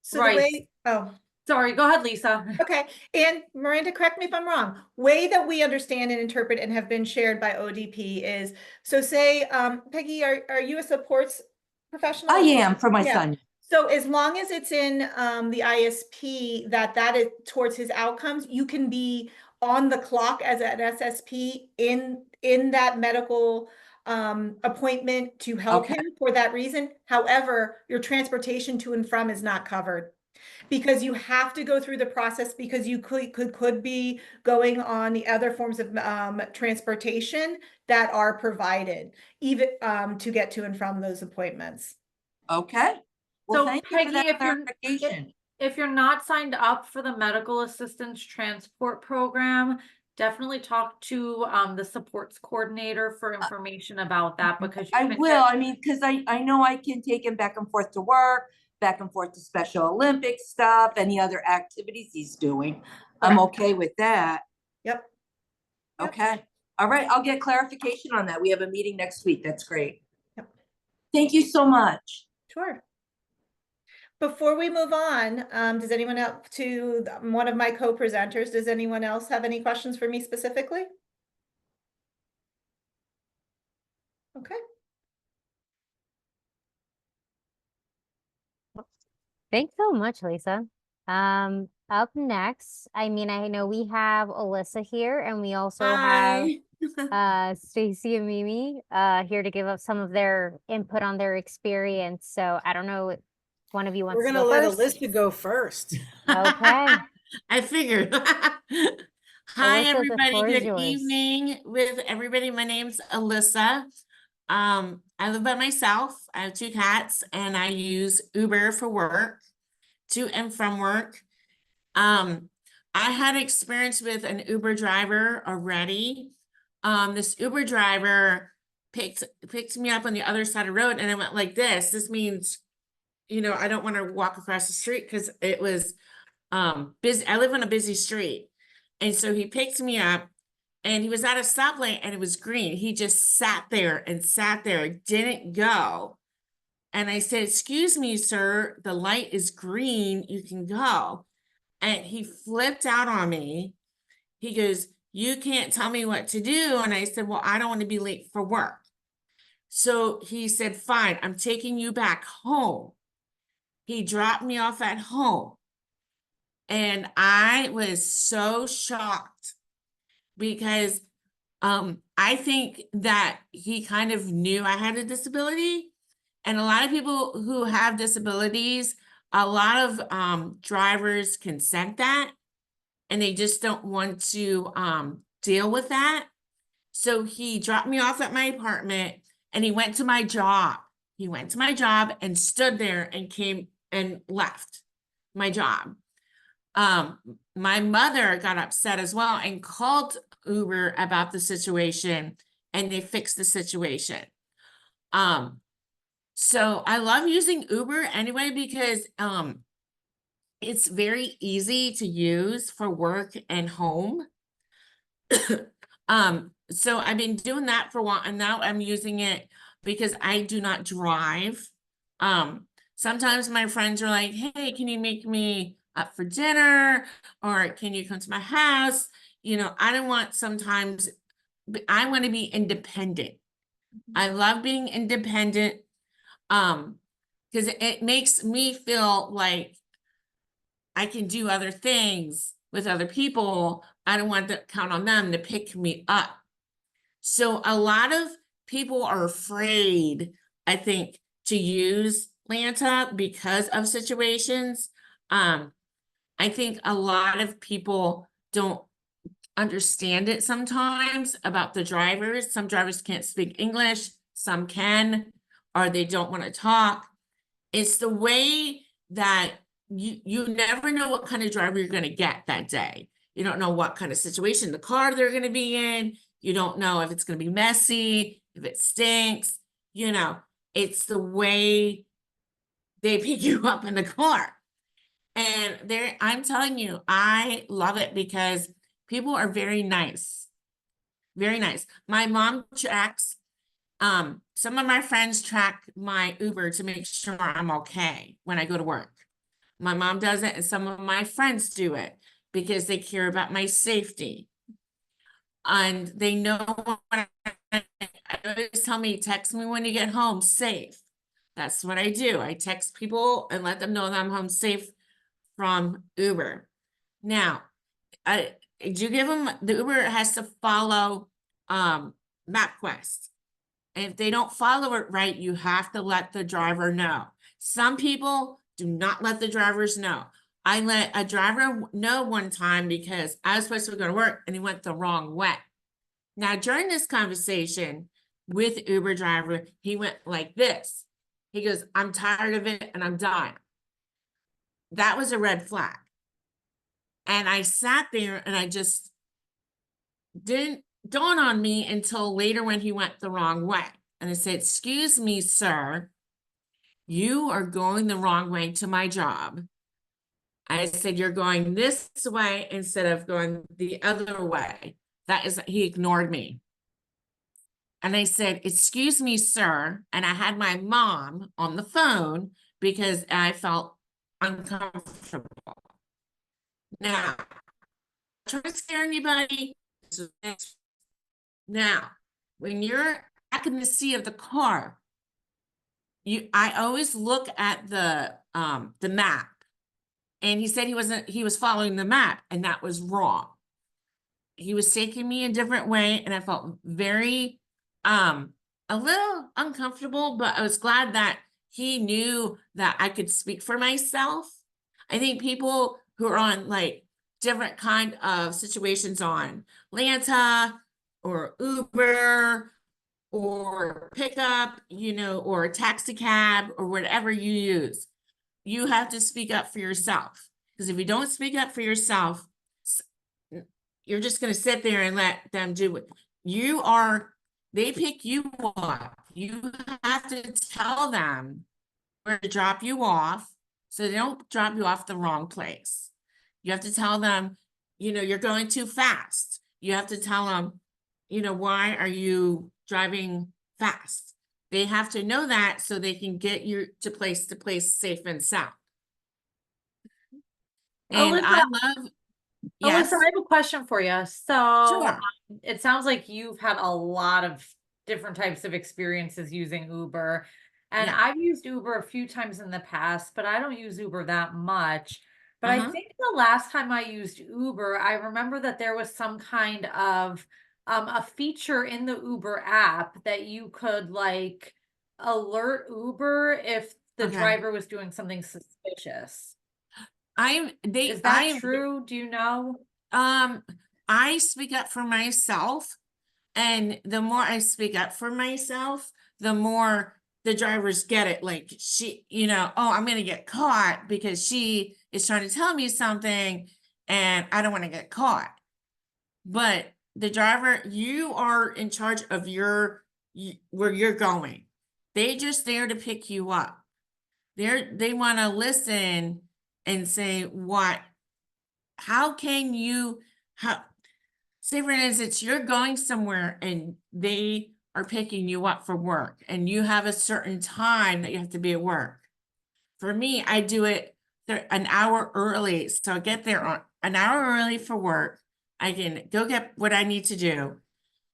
So Right. the way, oh. Sorry, go ahead, Lisa. Okay, and Miranda, correct me if I'm wrong. Way that we understand and interpret and have been shared by ODP is, so say, Peggy, are you a supports professional? I am for my Yeah. son. So as long as it's in the ISP that is towards his outcomes, you can be on the clock as an SSP in that medical appointment to help Okay. him for that reason. However, your transportation to and from is not covered, because you have to go through the process, because you could be going on the other forms of transportation that are provided, even to get to and from those appointments. Okay. Well, So thank you for Peggy, that clarification. if you're not signed up for the medical assistance transport program, definitely talk to the supports coordinator for information about that, because you I can will. get- I mean, because I know I can take him back and forth to work, back and forth to Special Olympics stuff, any other activities he's doing. I'm okay with that. Yep. Yep. Okay. All right. I'll get clarification on that. We have a meeting next week. That's great. Yep. Thank you so much. Sure. Before we move on, does anyone else, to one of my co-presenters, does anyone else have any questions for me specifically? Okay. Thanks so much, Lisa. Up next, I mean, I know we have Alyssa here, and we also have Stacy and Mimi here to give us some of their input on their experience. So I don't know if one of you wants We're to gonna go let first. Alyssa go first. Okay. I figured. Hi, Alyssa, the everybody. floor is Good yours. evening with everybody. My name's Alyssa. I live by myself. I have 2 cats, and I use Uber for work, to and from work. I had experience with an Uber driver already. This Uber driver picked me up on the other side of the road, and I went like this. This means, I don't want to walk across the street because it was busy. I live on a busy street. And so he picked me up, and he was at a stoplight and it was green. He just sat there, didn't go. And I said, "Excuse me, sir, the light is green, you can go." And he flipped out on me. He goes, you can't tell me what to do. And I said, well, I don't want to be late for work. So he said, fine, I'm taking you back home. He dropped me off at home. And I was so shocked because I think that he kind of knew I had a disability. And a lot of people who have disabilities, a lot of drivers consent that, and they just don't want to deal with that. So he dropped me off at my apartment and he went to my job. He went to my job and stood there and came and left my job. My mother got upset as well and called Uber about the situation, and they fixed the situation. So I love using Uber anyway because it's very easy to use for work and home. So I've been doing that for a while, and now I'm using it because I do not drive. Sometimes my friends are like, hey, can you make me up for dinner? Or can you come to my house? You know, I don't want sometimes, I want to be independent. I love being independent. Because it makes me feel like I can do other things with other people. I don't want to count on them to pick me up. So a lot of people are afraid, I think, to use Lanta because of situations. I think a lot of people don't understand it sometimes about the drivers. Some drivers can't speak English, some can, or they don't want to talk. It's the way that you never know what kind of driver you're going to get that day. You don't know what kind of situation the car they're going to be in. You don't know if it's going to be messy, if it stinks, you know, it's the way they pick you up in the car. And I'm telling you, I love it because people are very nice. Very nice. My mom tracks, some of my friends track my Uber to make sure I'm okay when I go to work. My mom does it, and some of my friends do it because they care about my safety. And they know when I always tell me, text me when you get home safe. That's what I do. I text people and let them know that I'm home safe from Uber. Now, do you give them, the Uber has to follow MapQuest. If they don't follow it right, you have to let the driver know. Some people do not let the drivers know. I let a driver know one time because I was supposed to go to work and he went the wrong way. Now, during this conversation with Uber driver, he went like this. He goes, I'm tired of it and I'm done. That was a red flag. And I sat there and I just didn't dawn on me until later when he went the wrong way. And I said, excuse me, sir, you are going the wrong way to my job. I said, you're going this way instead of going the other way. He ignored me. And I said, excuse me, sir. And I had my mom on the phone because I felt uncomfortable. Now, trying to scare anybody. Now, when you're back in the seat of the car, I always look at the map. And he said he was following the map, and that was wrong. He was taking me a different way, and I felt very a little uncomfortable, but I was glad that he knew that I could speak for myself. I think people who are on like different kind of situations on Lanta or Uber or pickup, you know, or a taxi cab or whatever you use, you have to speak up for yourself. Because if you don't speak up for yourself, you're just going to sit there and let them do it. They pick you up. You have to tell them where to drop you off so they don't drop you off the wrong place. You have to tell them, you know, you're going too fast. You have to tell them, you know, why are you driving fast? They have to know that so they can get you to place safe and sound. And Alyssa, I love Yes, Alyssa, I have a question for you. So sure. it sounds like you've had a lot of different types of experiences using Uber. And Yeah. I've used Uber a few times in the past, but I don't use Uber that much. But I Uh-huh. think the last time I used Uber, I remember that there was some kind of a feature in the Uber app that you could like alert Uber if the Okay. driver was doing something suspicious. Is that I true? Do you know? I speak up for myself, and the more I speak up for myself, the more the drivers get it. Like she, oh, I'm gonna get caught because she is trying to tell me something and I don't want to get caught. But the driver, you are in charge of where you're going. They just there to pick you up. They want to listen and say, how can you, how, say for instance, you're going somewhere and they are picking you up for work and you have a certain time that you have to be at work. For me, I do it an hour early. So I get there an hour early for work. I can go get what I need to do.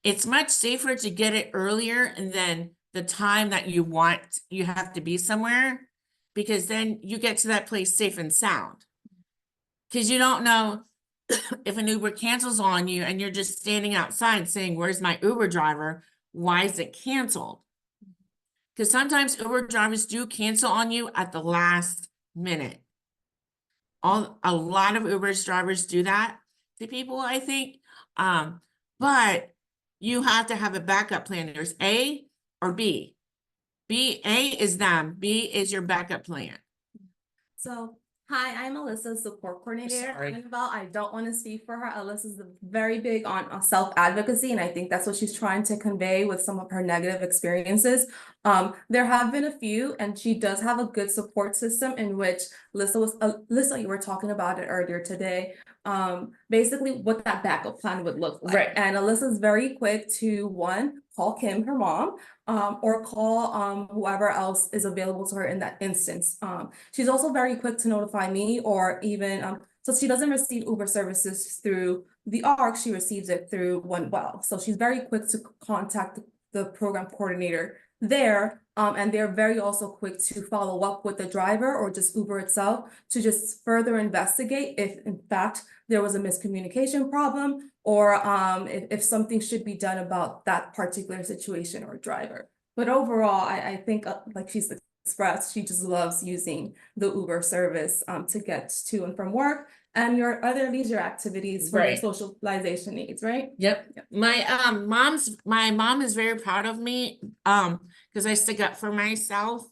It's much safer to get it earlier and then the time that you have to be somewhere, because then you get to that place safe and sound. Because you don't know if an Uber cancels on you and you're just standing outside saying, where's my Uber driver? Why is it canceled? Because sometimes Uber drivers do cancel on you at the last minute. A lot of Uber's drivers do that to people, I think. But you have to have a backup plan. There's A or B. A is them. B is your backup plan. So, hi, I'm Alyssa's support coordinator. Sorry. I don't want to speak for her. Alyssa's very big on self-advocacy, and I think that's what she's trying to convey with some of her negative experiences. There have been a few, and she does have a good support system in which Alyssa, you were talking about it earlier today. Basically what that backup plan would look like. Right. And Alyssa's very quick to call Kim, her mom, or call whoever else is available to her in that instance. She's also very quick to notify me, or even so she doesn't receive Uber services through the ARC, she receives it through OneWell. So she's very quick to contact the program coordinator there. And they're very also quick to follow up with the driver or just Uber itself to just further investigate if in fact there was a miscommunication problem, or if something should be done about that particular situation or driver. But overall, I think like she's expressed, she just loves using the Uber service to get to and from work and your other leisure activities for your Right. socialization needs, right? Yep. My mom is very proud of me because I stick up for myself,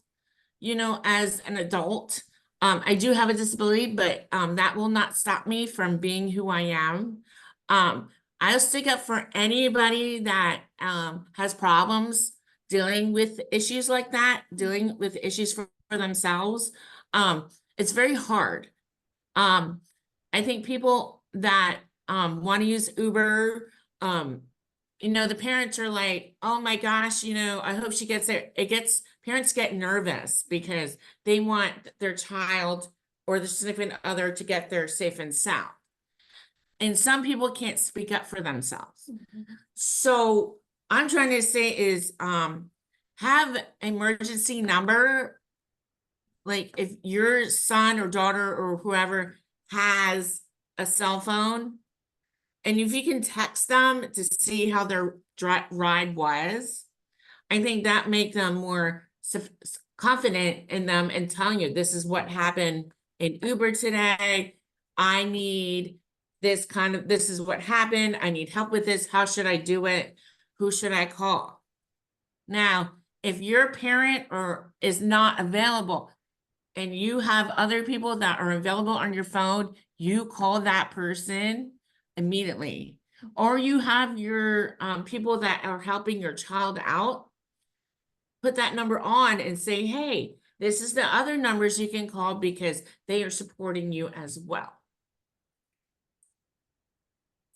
as an adult. I do have a disability, but that will not stop me from being who I am. I'll stick up for anybody that has problems dealing with issues like that, dealing with issues for themselves. It's very hard. I think people that want to use Uber, the parents are like, oh my gosh, I hope she gets there. Parents get nervous because they want their child or the significant other to get there safe and sound. And some people can't speak up for themselves. So I'm trying to say is have emergency number. Like if your son or daughter or whoever has a cell phone, and if you can text them to see how their ride was, I think that make them more confident in them and telling you, this is what happened in Uber today. I need this is what happened. I need help with this. How should I do it? Who should I call? Now, if your parent is not available and you have other people that are available on your phone, you call that person immediately. Or you have your people that are helping your child out, put that number on and say, hey, this is the other numbers you can call because they are supporting you as well.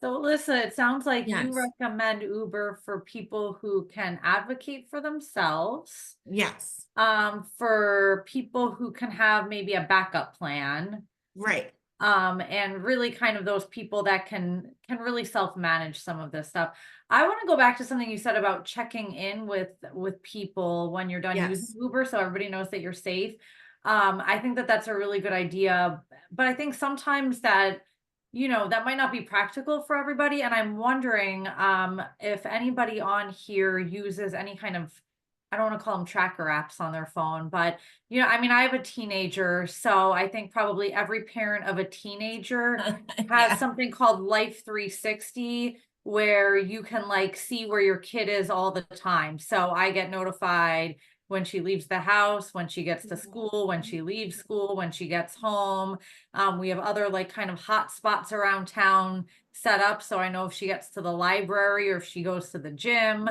So Alyssa, it sounds like you Yes. recommend Uber for people who can advocate for themselves. Yes. For people who can have maybe a backup plan. Right. and really kind of those people that can really self-manage some of this stuff. I want to go back to something you said about checking in with people when you're done using Yes. Uber, so everybody knows that you're safe. I think that that's a really good idea, but I think sometimes that, that might not be practical for everybody. And I'm wondering, if anybody on here uses any kind of, I don't want to call them tracker apps on their phone, but I mean, I have a teenager, so I think probably every parent of a teenager has Yeah. something called Life 360, where you can like see where your kid is all the time. So I get notified when she leaves the house, when she gets to school, when she leaves school, when she gets home. We have other like kind of hot spots around town set up, so I know if she gets to the library or if she goes to the gym.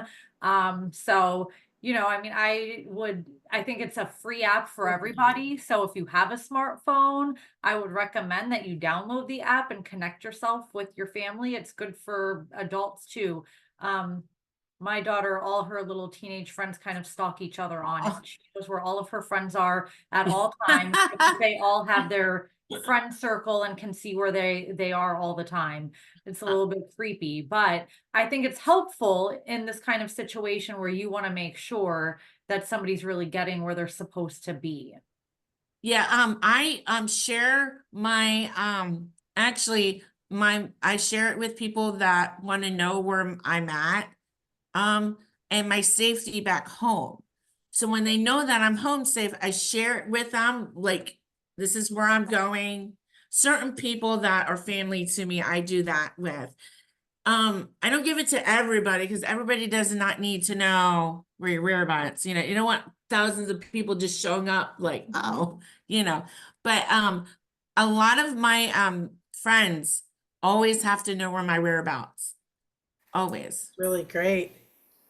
So I mean, I think it's a free app for everybody. So if you have a smartphone, I would recommend that you download the app and connect yourself with your family. It's good for adults too. My daughter, all her little teenage friends kind of stalk each other on it. She knows where all of her friends are at all times. They all have their friend circle and can see where they are all the time. It's a little bit creepy, but I think it's helpful in this kind of situation where you want to make sure that somebody's really getting where they're supposed to be. Yeah, I share my actually I share it with people that want to know where I'm at, and my safety back home. So when they know that I'm home safe, I share it with them, like this is where I'm going. Certain people that are family to me, I do that with. I don't give it to everybody because everybody does not need to know where your whereabouts. You don't want thousands of people just showing up like, oh, But a lot of my friends always have to know where my whereabouts. Always. Really great.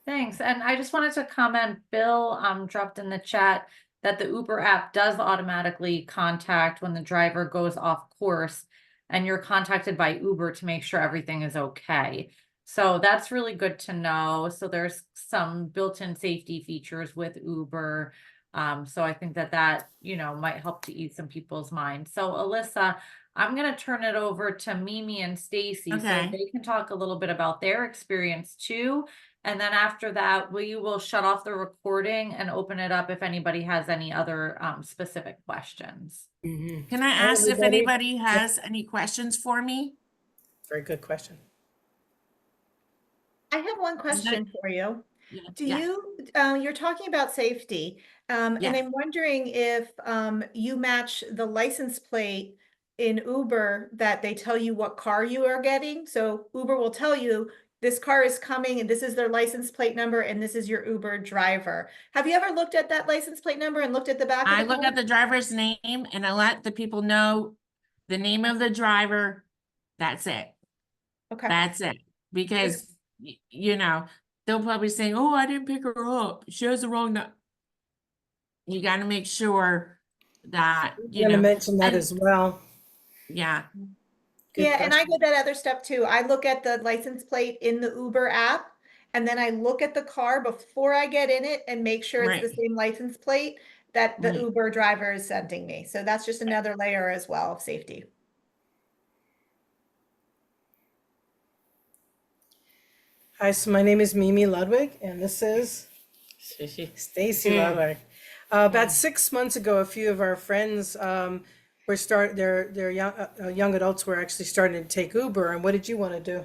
Thanks. And I just wanted to comment, Bill dropped in the chat that the Uber app does automatically contact when the driver goes off course and you're contacted by Uber to make sure everything is okay. So that's really good to know. So there's some built-in safety features with Uber. So I think that might help to ease some people's minds. So Alyssa, I'm going to turn it over to Mimi and Stacy so Okay. they can talk a little bit about their experience too. And then after that, we will shut off the recording and open it up if anybody has any other specific questions. Can I Hi, ask if everybody. anybody has any questions for me? Very good question. I have one question for you. Do you, you're talking about safety, and Yes. I'm wondering if you match the license plate in Uber that they tell you what car you are getting. So Uber will tell you this car is coming and this is their license plate number and this is your Uber driver. Have you ever looked at that license plate number and looked at the back of I the look car? at the driver's name and I let the people know the name of the driver. That's it. Okay. That's it. Because, they'll probably say, oh, I didn't pick her up. She has the wrong. You got to make sure that, I'm going to mention that and- as well. Yeah. Good Yeah, and I question. go that other step too. I look at the license plate in the Uber app, and then I look at the car before I get in it and make sure it's the Right. same license plate that the Right. Uber driver is sending me. So that's just another layer as well of safety. Hi, so my name is Mimi Ludwig, and this is Stacy Ludwig. About 6 months ago, a few of our friends they're young adults were actually starting to take Uber. And what did you want to do?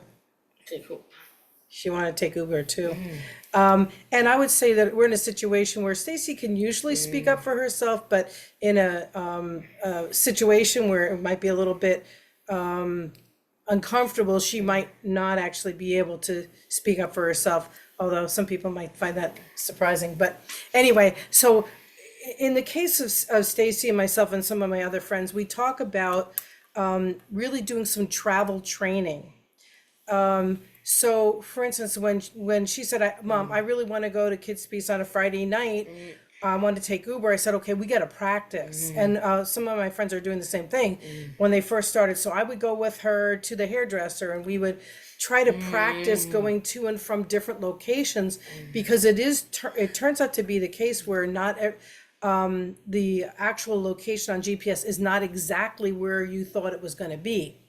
She wanted to take Uber too. And I would say that we're in a situation where Stacy can usually speak up for herself, but in a situation where it might be a little bit uncomfortable, she might not actually be able to speak up for herself, although some people might find that surprising. But anyway, so in the case of Stacy and myself and some of my other friends, we talk about really doing some travel training. So for instance, when she said, Mom, I really want to go to Kids Feast on a Friday night, I want to take Uber, I said, okay, we got to practice. And some of my friends are doing the same thing when they first started. So I would go with her to the hairdresser and we would try to practice going to and from different locations, because it turns out to be the case where not the actual location on GPS is not exactly where you thought it was going to be.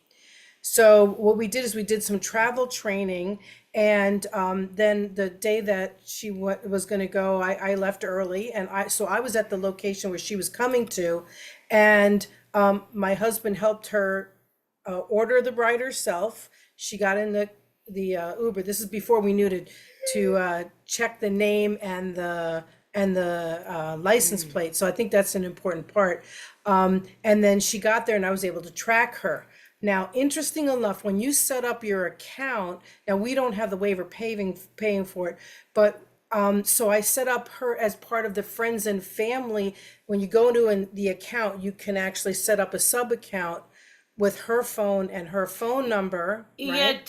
So what we did is we did some travel training, and then the day that she was going to go, I left early, and so I was at the location where she was coming to, and my husband helped her order the ride herself. She got in the Uber. This is before we knew to check the name and the license plate. So I think that's an important part. And then she got there, and I was able to track her. Now, interesting enough, when you set up your account, now we don't have the waiver paying for it, but so I set up her as part of the friends and family. When you go into the account, you can actually set up a sub account with her phone and her phone number. Right?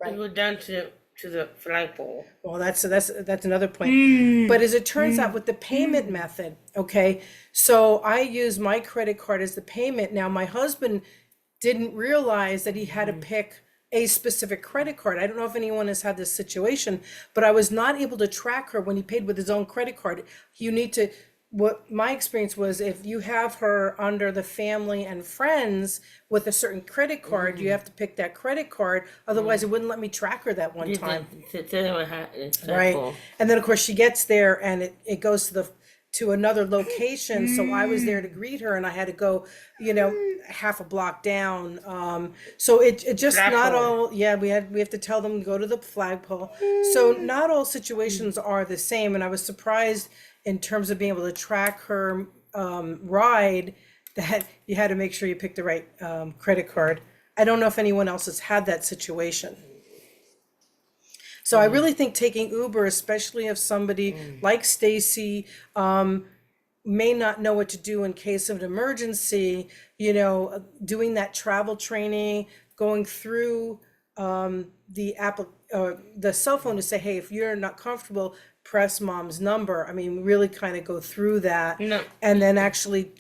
Right. Go down to the flagpole. Well, that's another point. But as it turns out, with the payment method, okay, so I use my credit card as the payment. Now, my husband didn't realize that he had to pick a specific credit card. I don't know if anyone has had this situation, but I was not able to track her when he paid with his own credit card. You need to, what my experience was, if you have her under the family and friends with a certain credit card, you have to pick that credit card. Otherwise, it wouldn't let me track her that one time. Right. And then, of course, she gets there, and it goes to another location. So I was there to greet her, and I had to go, half a block down. So it just not all, we have to tell them to go to the flagpole. So not all situations are the same. And I was surprised in terms of being able to track her ride, that you had to make sure you picked the right credit card. I don't know if anyone else has had that situation. So I really think taking Uber, especially if somebody like Stacy may not know what to do in case of an emergency, doing that travel training, going through the cell phone to say, hey, if you're not comfortable, press mom's number. I mean, really kind of go through that. And then actually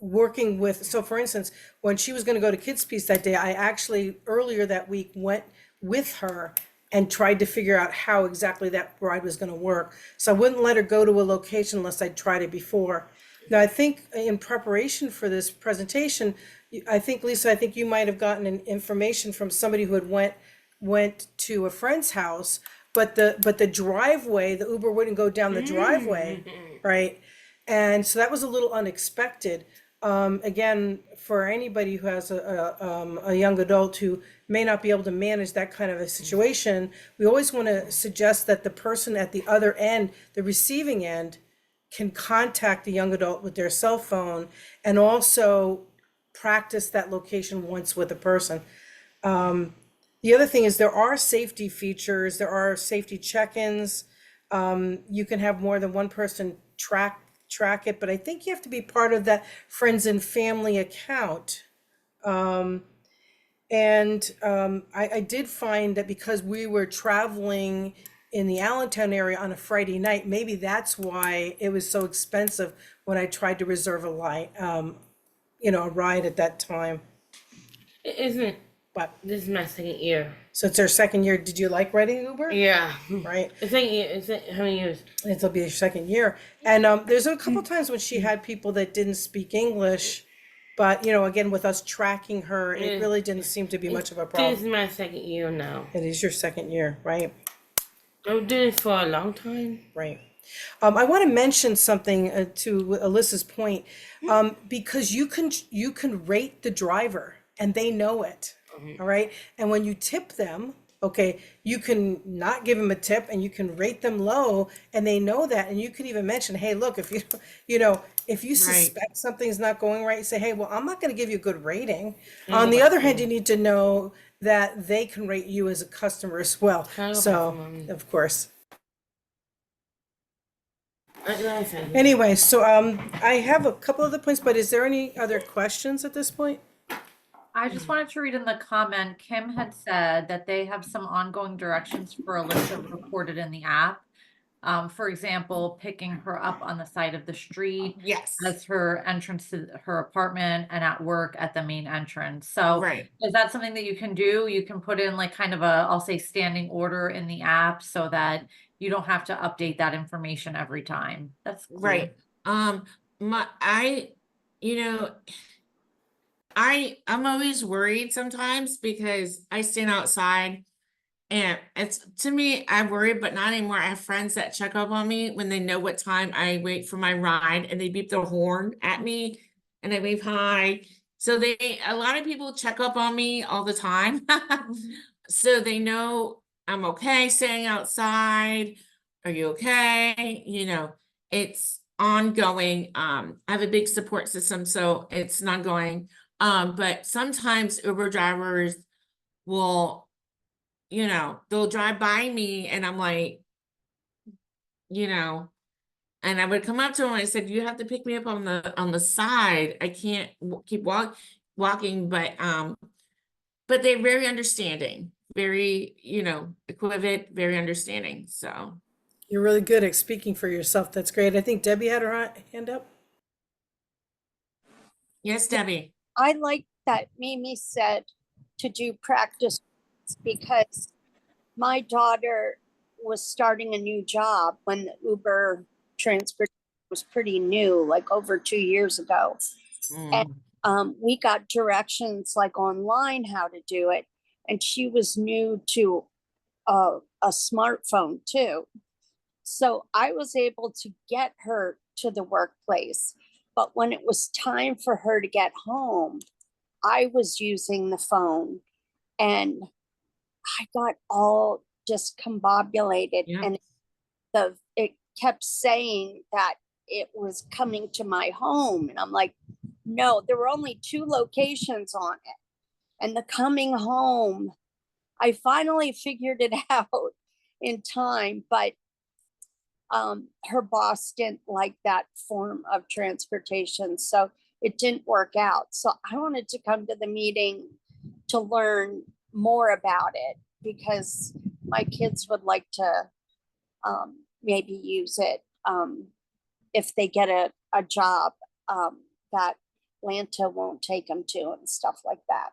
working with, so for instance, when she was going to go to Kids Peace that day, I actually earlier that week went with her and tried to figure out how exactly that ride was going to work. So I wouldn't let her go to a location unless I'd tried it before. Now, I think in preparation for this presentation, Lisa, you might have gotten an information from somebody who had went to a friend's house, but the driveway, the Uber wouldn't go down the driveway, right? And so that was a little unexpected. Again, for anybody who has a young adult who may not be able to manage that kind of a situation, we always want to suggest that the person at the other end, the receiving end, can contact the young adult with their cell phone and also practice that location once with the person. The other thing is there are safety features, there are safety check-ins. You can have more than one person track it, but I think you have to be part of that friends and family account. I did find that because we were traveling in the Allentown area on a Friday night, maybe that's why it was so expensive when I tried to reserve a ride at that time. Isn't But this is my second year? So it's our second year. Did you like riding Uber? Yeah. Right. It's second year. Is it how many years? It'll be your second year. And there's a couple times when she had people that didn't speak English, but again, with us tracking her, it really didn't seem to be much of a problem. This is my second year now. It is your second year, right? I've done this for a long time. Right. I want to mention something to Alyssa's point, because you can rate the driver and they know it. All right. And when you tip them, okay, you can not give them a tip and you can rate them low and they know that. And you can even mention, hey, look, if you suspect something's not going right, say, hey, well, I'm not going to give you a good rating. On the other hand, you need to know that they can rate you as a customer as well. So, of course. Anyway, so I have a couple other points, but is there any other questions at this point? I just wanted to read in the comment, Kim had said that they have some ongoing directions for Alyssa recorded in the app. For example, picking her up on the side of the street Yes, as her entrance to her apartment and at work at the main entrance. So right. is that something that you can do? You can put in like kind of a, I'll say standing order in the app so that you don't have to update that information every time. That's cool. Right. You know, I'm always worried sometimes because I stand outside and it's, to me, I worry, but not anymore. I have friends that check up on me when they know what time I wait for my ride and they beep their horn at me and I wave hi. So a lot of people check up on me all the time. So they know I'm okay staying outside. Are you okay? You know, it's ongoing. I have a big support system, so it's not going. But sometimes Uber drivers will, they'll drive by me and I'm like, and I would come up to them and I said, you have to pick me up on the side. I can't keep walking, but they're very understanding, very, equivalent, very understanding. So You're really good at speaking for yourself. That's great. I think Debbie had her hand up. yes, Debbie. I like that Mimi said to do practice because my daughter was starting a new job when the Uber transport was pretty new, like over 2 years ago. And we got directions like online how to do it. And she was new to a smartphone too. So I was able to get her to the workplace. But when it was time for her to get home, I was using the phone and I got all discombobulated. Yeah. And it kept saying that it was coming to my home. And I'm like, no, there were only 2 locations on it. And the coming home, I finally figured it out in time, but her boss didn't like that form of transportation, so it didn't work out. So I wanted to come to the meeting to learn more about it because my kids would like to maybe use it if they get a job that Lanta won't take them to and stuff like that.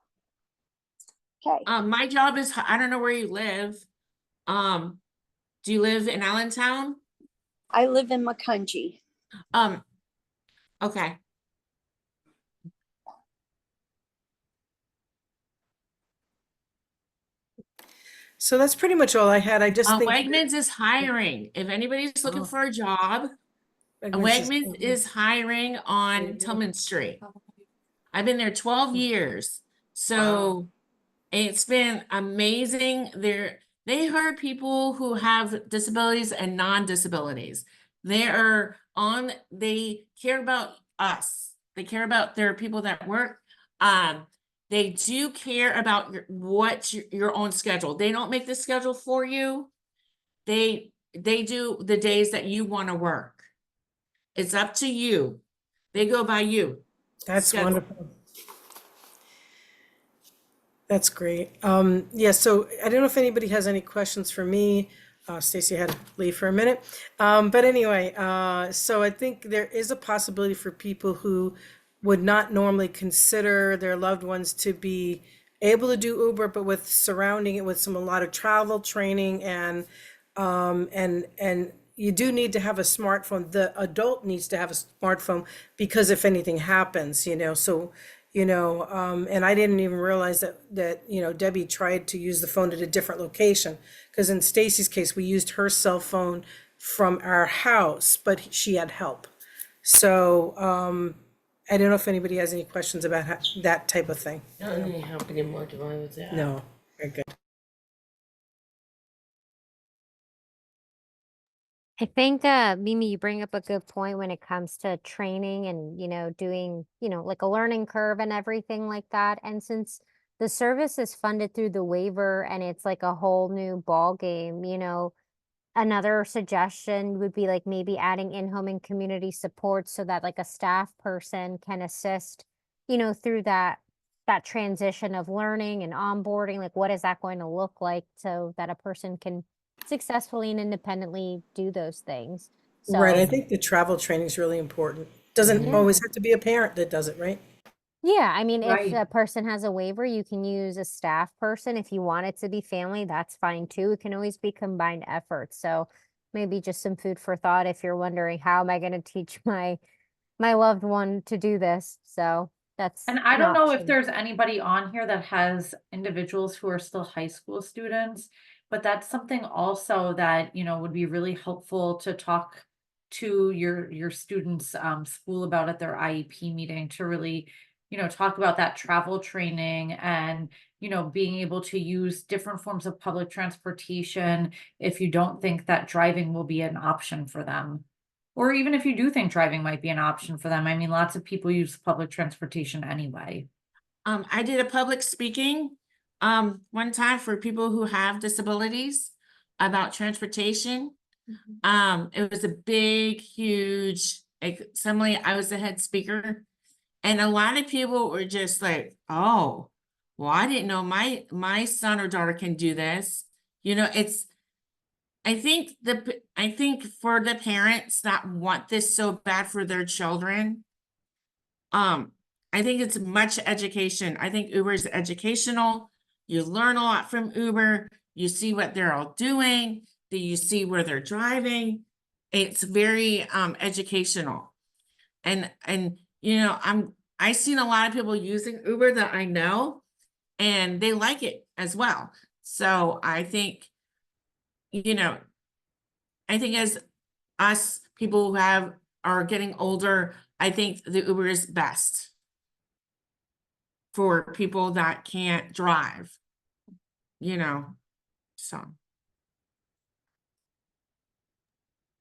Okay. My job is, I don't know where you live. Do you live in Allentown? I live in Macungie. Okay. So that's pretty much all I had. I just think Wegmans is hiring. If anybody's looking for a job, Wegmans is hiring on Tillman Street. I've been there 12 years. So it's been amazing. They hire people who have disabilities and non-disabilities. They care about us. They care about their people that work. They do care about your own schedule. They don't make the schedule for you. They do the days that you want to work. It's up to you. They go by you. that's schedule. wonderful. That's great. Yeah, so I don't know if anybody has any questions for me. Stacy had to leave for a minute. But anyway, so I think there is a possibility for people who would not normally consider their loved ones to be able to do Uber, but with surrounding it with a lot of travel training and you do need to have a smartphone. The adult needs to have a smartphone because if anything happens, so and I didn't even realize that Debbie tried to use the phone at a different location because in Stacy's case we used her cell phone from our house, but she had help. So I don't know if anybody has any questions about that type of thing. I don't need help anymore to run with that. No, very good. I think, Mimi, you bring up a good point when it comes to training and, doing, like a learning curve and everything like that. And since the service is funded through the waiver and it's like a whole new ball game, another suggestion would be like maybe adding in-home and community support so that like a staff person can assist, through that transition of learning and onboarding. Like, what is that going to look like so that a person can successfully and independently do those things. Right, I So, think the travel training is really important. Doesn't yeah. always have to be a parent that does it, right? Yeah, I mean, if Right. a person has a waiver, you can use a staff person. If you want it to be family, that's fine too. It can always be combined efforts. So maybe just some food for thought if you're wondering, how am I going to teach my loved one to do this? So that's And I an don't know if option. there's anybody on here that has individuals who are still high school students, but that's something also that, would be really helpful to talk to your students' school about at their IEP meeting to really, talk about that travel training and, being able to use different forms of public transportation if you don't think that driving will be an option for them. Or even if you do think driving might be an option for them. I mean, lots of people use public transportation anyway. I did a public speaking one time for people who have disabilities about transportation. It was a big, huge assembly. I was the head speaker, and a lot of people were just like, "Oh, well, I didn't know my son or daughter can do this." It's I think for the parents that want this so bad for their children, I think it's much education. I think Uber is educational. You learn a lot from Uber. You see what they're all doing. Do you see where they're driving? It's very educational. And I've seen a lot of people using Uber that I know, and they like it as well. So you know, I think as us people who are getting older, I think the Uber is best for people that can't drive, so.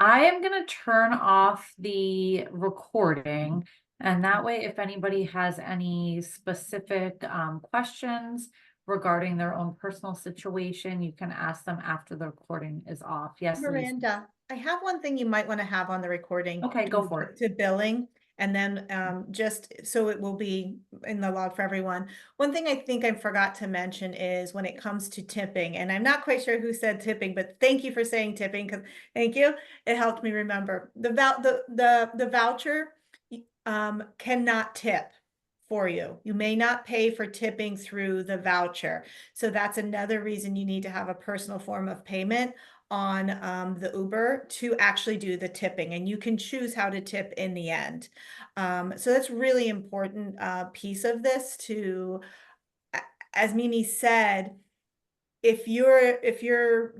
I am going to turn off the recording, and that way, if anybody has any specific questions regarding their own personal situation, you can ask them after the recording is off. Yes, Lisa. Miranda, I have one thing you might want to have on the recording. Okay, go for it. To billing, and then just so it will be in the log for everyone. One thing I think I forgot to mention is when it comes to tipping, and I'm not quite sure who said tipping, but thank you for saying tipping, because thank you. It helped me remember. The voucher cannot tip for you. You may not pay for tipping through the voucher. So that's another reason you need to have a personal form of payment on the Uber to actually do the tipping, and you can choose how to tip in the end. So that's really important piece of this to, as Mimi said, if you're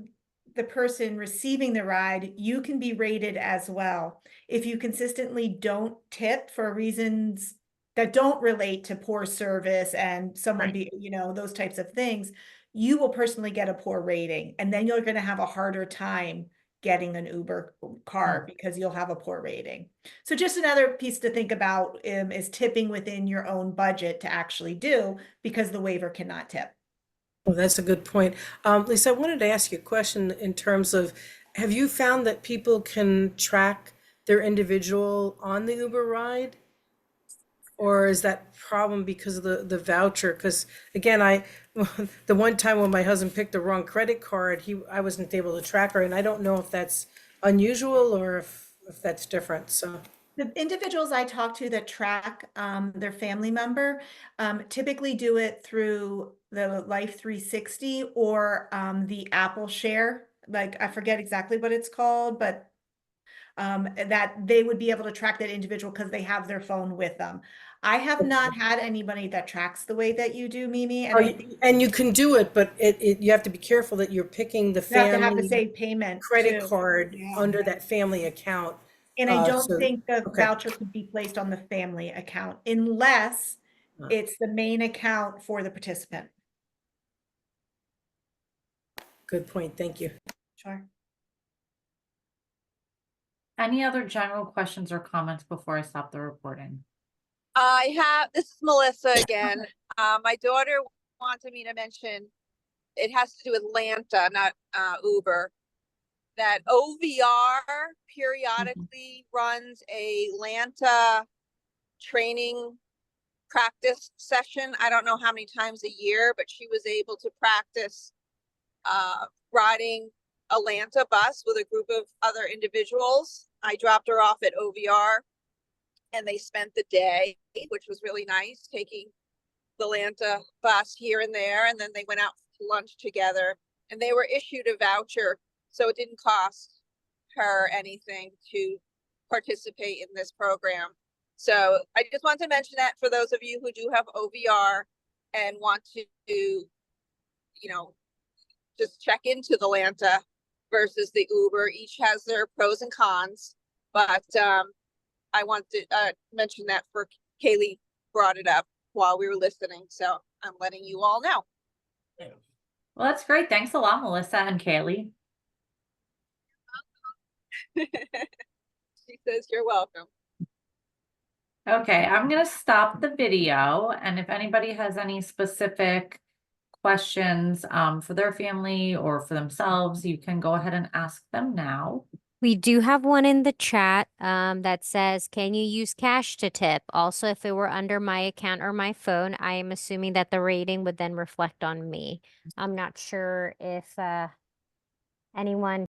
the person receiving the ride, you can be rated as well. If you consistently don't tip for reasons that don't relate to poor service and someone Right. those types of things, you will personally get a poor rating. And then you're going to have a harder time getting an Uber car because you'll have a poor rating. So just another piece to think about is tipping within your own budget to actually do, because the waiver cannot tip. Well, that's a good point. Lisa, I wanted to ask you a question in terms of, have you found that people can track their individual on the Uber ride? Or is that problem because of the voucher? Because again, the one time when my husband picked the wrong credit card, I wasn't able to track her, and I don't know if that's unusual or if that's different, so. The individuals I talk to that track their family member typically do it through the Life 360 or the Apple Share. Like, I forget exactly what it's called, but that they would be able to track that individual because they have their phone with them. I have not had anybody that tracks the way that you do, Mimi. And I think And you can do it, but you have to be careful that you're picking the you have to have the family same payment credit too. card Yeah. under that family account. And I don't So- think the okay. voucher could be placed on the family account unless it's the main account for the participant. Good point, thank you. Sure. Any other general questions or comments before I stop the recording? This is Melissa again. My daughter wanted me to mention, it has to do with Lanta, not Uber, that OVR periodically runs a Lanta training practice session. I don't know how many times a year, but she was able to practice riding Atlanta bus with a group of other individuals. I dropped her off at OVR and they spent the day, which was really nice, taking the Atlanta bus here and there. And then they went out to lunch together and they were issued a voucher. So it didn't cost her anything to participate in this program. So I just want to mention that for those of you who do have OVR and want to, just check into the Atlanta versus the Uber. Each has their pros and cons, but I want to mention that for Kaylee brought it up while we were listening. So I'm letting you all know. Well, that's great. Thanks a lot, Melissa and Kaylee. She says you're welcome. Okay, I'm gonna stop the video, and if anybody has any specific questions for their family or for themselves, you can go ahead and ask them now. We do have one in the chat that says, can you use cash to tip? Also, if it were under my account or my phone, I am assuming that the rating would then reflect on me. I'm not sure if anyone